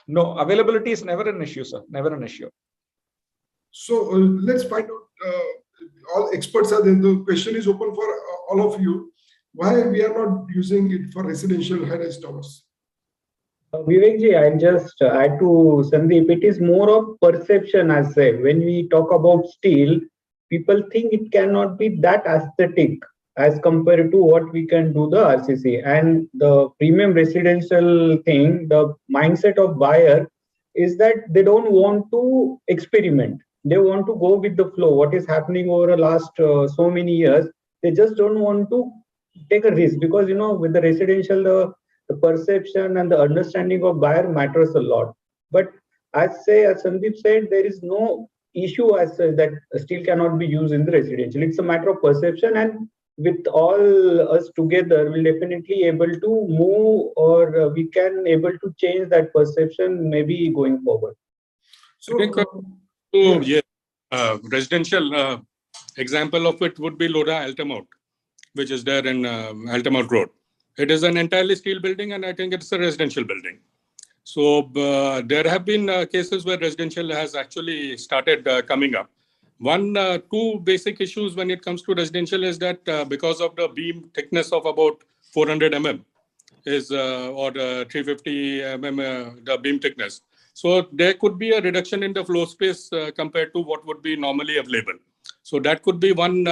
No, availability is never an issue, sir. Never an issue. So let's find out. All experts are there. The question is open for all of you. Why we are not using it for residential high-rise towers? Vivekji, I'll just add to Sandeep. It is more of perception, as say. When we talk about steel, people think it cannot be that aesthetic as compared to what we can do the RCC. And the premium residential thing, the mindset of buyer is that they don't want to experiment. They want to go with the flow. What is happening over the last so many years, they just don't want to take a risk, because with the residential, the perception and the understanding of buyer matters a lot. But as Sandeep said, there is no issue as that steel cannot be used in the residential. It's a matter of perception, and with all us together, we'll definitely able to move, or we can able to change that perception maybe going forward. So, I think, residential example of it would be Lodha Altamount, which is there in Altamount Road. It is an entirely steel building, and I think it's a residential building. So there have been cases where residential has actually started coming up. Two basic issues when it comes to residential is that because of the beam thickness of about 400 mm is or 350 mm the beam thickness. So there could be a reduction in the floor space compared to what would be normally available. So that could be one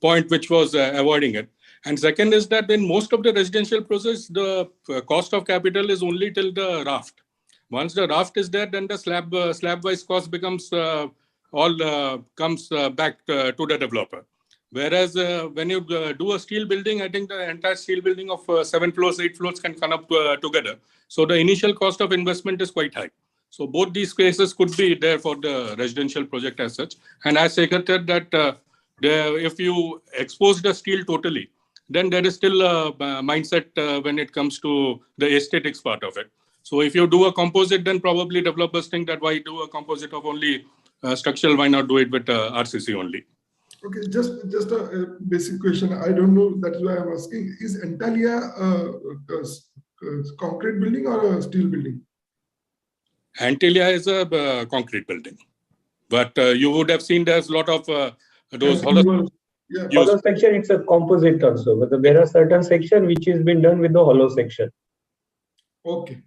point which was avoiding it. And second is that in most of the residential process, the cost of capital is only till the raft. Once the raft is there, then the slab-wise cost becomes comes back to the developer. Whereas when you do a steel building, I think the entire steel building of 7 floors, 8 floors can come up together. So the initial cost of investment is quite high. So both these cases could be there for the residential project as such. And as Shekhar said that if you expose the steel totally, then there is still a mindset when it comes to the aesthetics part of it. So if you do a composite, then probably developers think that why do a composite of only structural, why not do it with RCC only? Okay, just a basic question. I don't know, that's why I'm asking. Is Antalya a concrete building or a steel building? Antalya is a concrete building. But you would have seen there's a lot of those hollow. Yeah. Hollow section, it's a composite also, but there are certain section which has been done with the hollow section. Okay.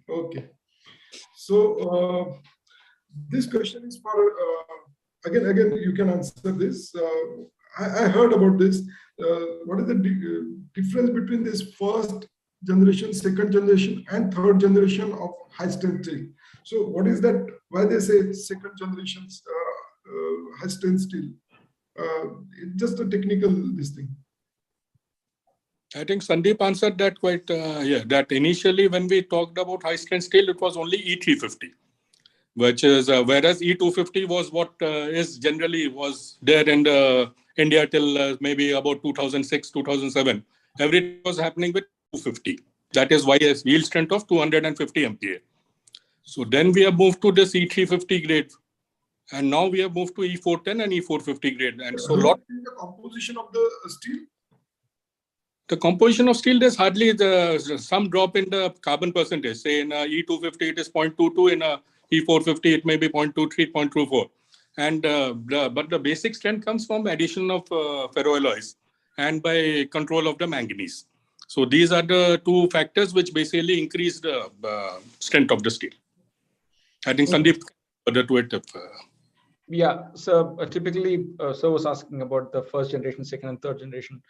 So this question is for again you can answer this. I heard about this. What is the difference between this first generation, second generation, and third generation of high strength steel? So what is that? Why they say second generation high strength steel? It's just a technical this thing. I think Sandeep answered that quite, that initially when we talked about high strength steel, it was only E350, which is, whereas E250 was what is generally was there in the India till maybe about 2006, 2007. Everything was happening with 250. That is why a yield strength of 250 MPa. So then we have moved to this E350 grade. And now we have moved to E410 and E450 grade. And so the composition of the steel? The composition of steel, there's hardly some drop in the carbon percentage. Say in E250, it is 0.22. In E450, it may be 0.23, 0.24. And but the basic strength comes from addition of ferroalloys and by control of the manganese. So these are the two factors which basically increase the strength of the steel. I think Sandeep further to it. Yeah, so typically, so was asking about the first generation, second and third generation.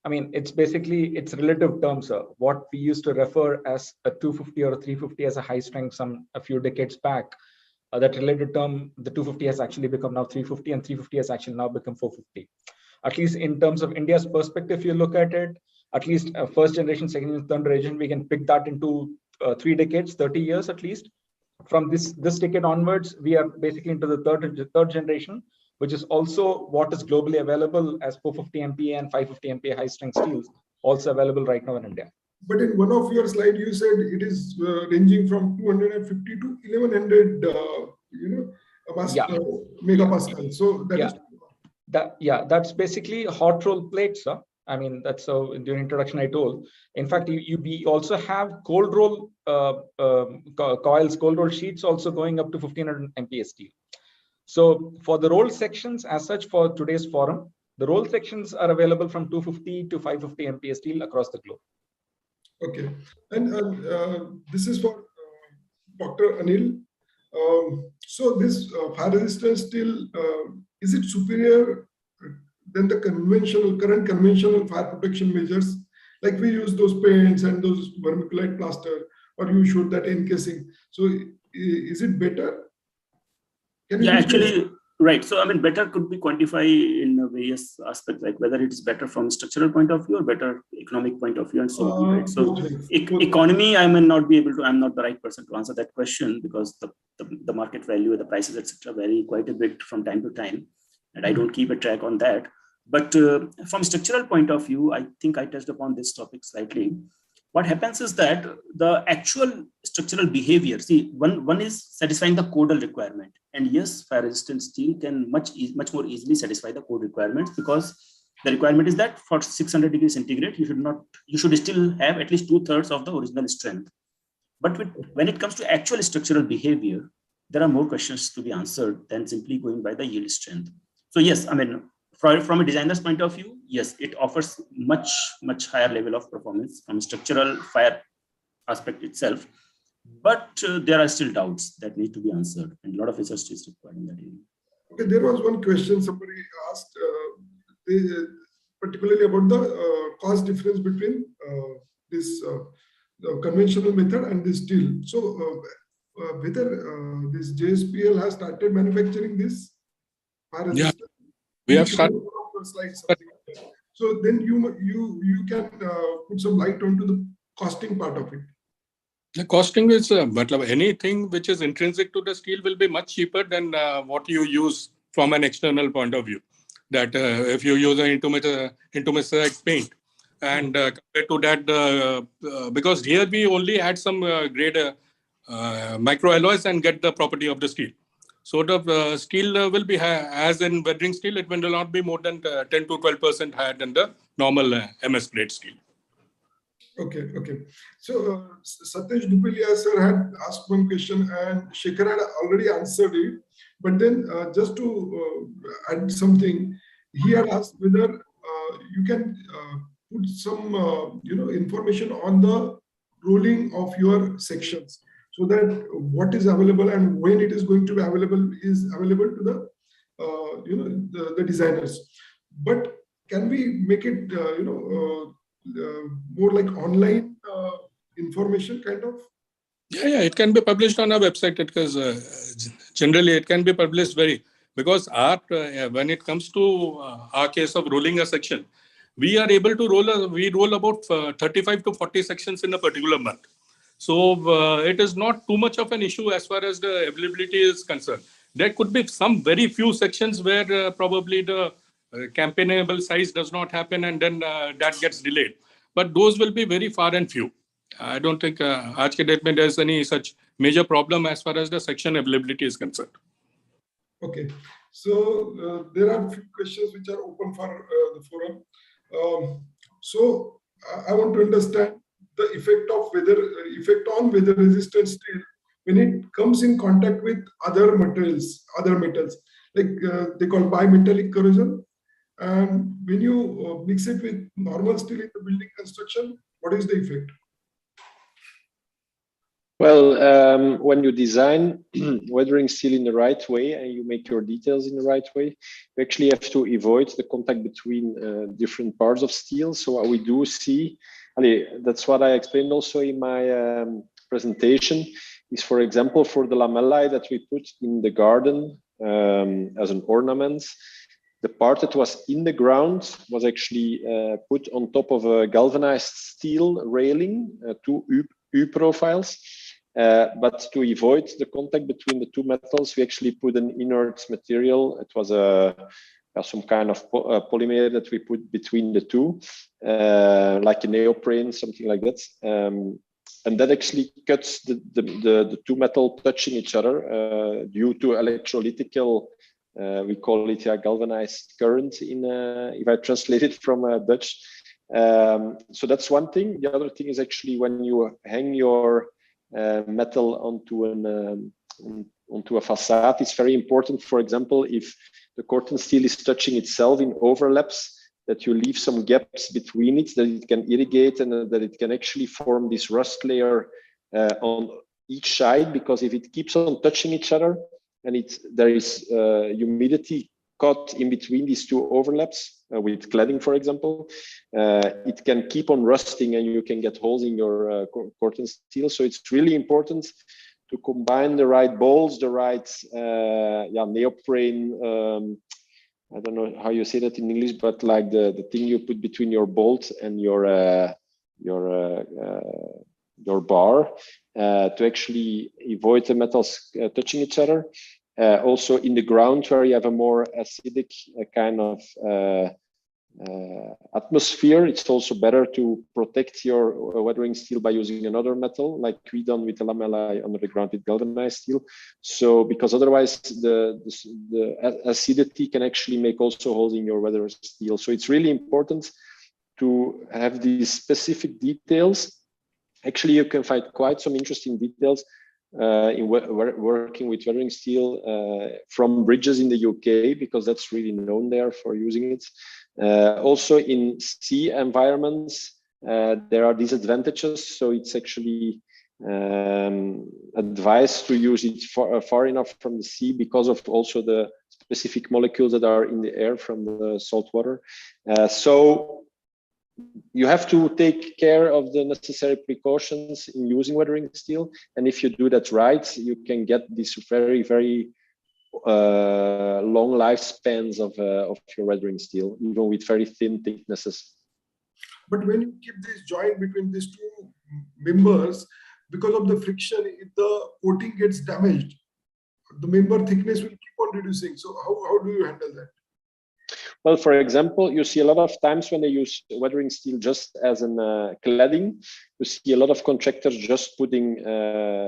I mean, it's basically, it's relative terms. What we used to refer as a 250 or a 350 as a high strength a few decades back, that related term, the 250 has actually become now 350 and 350 has actually now become 450. At least in terms of India's perspective, if you look at it, at least first generation, second and third generation, we can pick that into 3 decades, 30 years at least. from this decade onwards, we are basically into the third generation, which is also what is globally available as 450 MPa and 550 MPa high strength steels, also available right now in India. But in one of your slides, you said it is ranging from 250 to 1100, megapascal. So that is that's basically hot roll plates. Huh? I mean, that's so in the introduction I told. In fact, we also have cold roll coils, cold roll sheets also going up to 1500 MPa steel. So for the roll sections as such for today's forum, the roll sections are available from 250 to 550 MPa steel across the globe. Okay, and this is for Dr. Anil. So this fire resistant steel, is it superior than the current conventional fire protection measures? Like we use those paints and those vermiculite plaster, or you shoot that encasing. So is it better? Actually, right. So, I mean, better could be quantified in various aspects, like whether it's better from a structural point of view or better economic point of view and so on, right? So, economy, I may not be able to, I'm not the right person to answer that question because the market value, the prices, etc., vary quite a bit from time to time. And I don't keep a track on that. But from structural point of view, I think I touched upon this topic slightly. What happens is that the actual structural behavior, see, one is satisfying the codal requirement. And yes, fire resistant steel can much more easily satisfy the code requirements because the requirement is that for 600 degrees centigrade, you should still have at least 2/3 of the original strength. But when it comes to actual structural behavior, there are more questions to be answered than simply going by the yield strength. So yes, I mean, from a designer's point of view, yes, it offers much higher level of performance from structural fire aspect itself. But there are still doubts that need to be answered, and a lot of research is required in that area. Okay, there was one question somebody asked, particularly about the cost difference between this the conventional method and this steel. So whether this JSPL has started manufacturing this fire resistant? We have started. So then you can put some light onto the costing part of it. The costing is, but anything which is intrinsic to the steel will be much cheaper than what you use from an external point of view. That if you use an intumescent paint, and compared to that, because here we only add some grade microalloys and get the property of the steel. So the steel will be as in weathering steel, it will not be more than 10 to 12% higher than the normal MS grade steel. Okay. So Satesh Dupilia sir had asked one question and Shekhar had already answered it. But then just to add something, he had asked whether you can put some information on the rolling of your sections, so that what is available and when it is going to be available is available to the the designers. But can we make it more like online information kind of? Yeah, it can be published on our website because generally it can be published because when it comes to our case of rolling a section, we are able to roll about 35 to 40 sections in a particular month. So it is not too much of an issue as far as the availability is concerned. There could be some very few sections where probably the campaignable size does not happen and then that gets delayed. But those will be very far and few. I don't think aaj ke date mein there's any such major problem as far as the section availability is concerned. Okay, so there are a few questions which are open for the forum. So I want to understand the effect on weather resistant steel when it comes in contact with other metals, like they call bimetallic corrosion. And when you mix it with normal steel in the building construction, what is the effect? Well, when you design weathering steel in the right way and you make your details in the right way, you actually have to avoid the contact between different parts of steel. So what we do see, that's what I explained also in my presentation, is for example, for the lamellae that we put in the garden as an ornament, the part that was in the ground was actually put on top of a galvanized steel railing, two U profiles. But to avoid the contact between the two metals, we actually put an inert material. It was some kind of polymer that we put between the two, like a neoprene, something like that. And that actually cuts the two metal touching each other due to electrolytical, we call it galvanized current if I translate it from Dutch. So that's one thing. The other thing is actually when you hang your metal onto a facade, it's very important, for example, if the corten steel is touching itself in overlaps, that you leave some gaps between it, that it can irrigate and that it can actually form this rust layer on each side, because if it keeps on touching each other and there is humidity caught in between these two overlaps with cladding, for example, it can keep on rusting and you can get holes in your corten steel. So it's really important to combine the right balls, the right neoprene, I don't know how you say that in English, but like the thing you put between your bolt and your bar to actually avoid the metals touching each other. Also in the ground where you have a more acidic kind of atmosphere, it's also better to protect your weathering steel by using another metal, like we done with the lamella under the ground with galvanized steel. So because otherwise the acidity can actually make also holes in your weathering steel. So it's really important to have these specific details. Actually, you can find quite some interesting details in working with weathering steel from bridges in the UK, because that's really known there for using it. Also in sea environments, there are disadvantages. So it's actually advised to use it far enough from the sea because of also the specific molecules that are in the air from the salt water. So you have to take care of the necessary precautions in using weathering steel. And if you do that right, you can get these very, very long lifespans of your weathering steel, even with very thin thicknesses. But when you keep this joint between these two members, because of the friction, if the coating gets damaged, the member thickness will keep on reducing. So how do you handle that? Well, for example, you see a lot of times when they use weathering steel just as an cladding, you see a lot of contractors just putting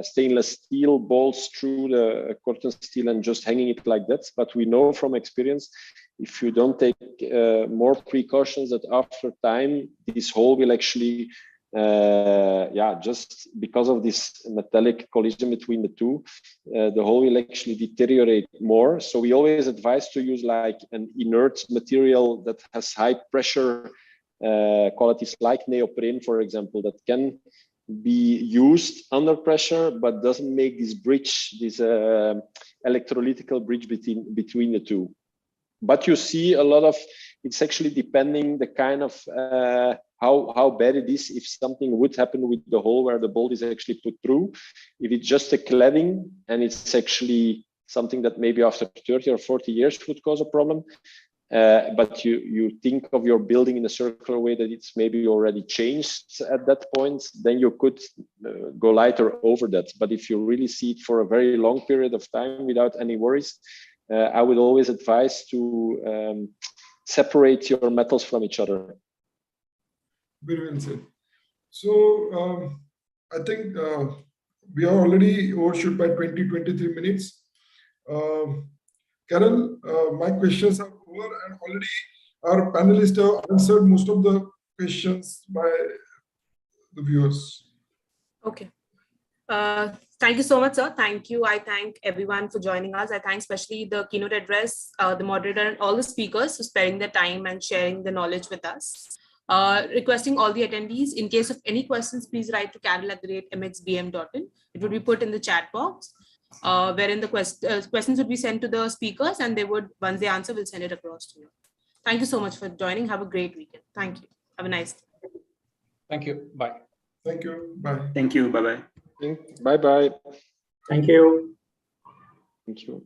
stainless steel bolts through the corten steel and just hanging it like that. But we know from experience, if you don't take more precautions, that after time, this hole will actually, just because of this metallic collision between the two, the hole will actually deteriorate more. So we always advise to use like an inert material that has high pressure qualities, like neoprene, for example, that can be used under pressure, but doesn't make this bridge, this electrolytical bridge between the two. But you see a lot of, it's actually depending the kind of how bad it is. If something would happen with the hole where the bolt is actually put through, if it's just a cladding and it's actually something that maybe after 30 or 40 years would cause a problem, but you think of your building in a circular way that it's maybe already changed at that point, then you could go lighter over that. But if you really see it for a very long period of time without any worries, I would always advise to separate your metals from each other. Very well said. So I think we are already overshoot by 20-23 minutes. Carol, my questions are over, and already our panelists have answered most of the questions by the viewers. Okay. Thank you so much, sir. Thank you. I thank everyone for joining us. I thank especially the keynote address, the moderator, and all the speakers for sparing their time and sharing the knowledge with us. Requesting all the attendees, in case of any questions, please write to carol@mxbm.in. It would be put in the chat box, wherein the questions would be sent to the speakers, and they would, once they answer, we'll send it across to you. Thank you so much for joining. Have a great weekend. Thank you. Have a nice day. Thank you. Bye. Thank you. Bye. Thank you. Bye-bye. Bye-bye. Thank you. Thank you.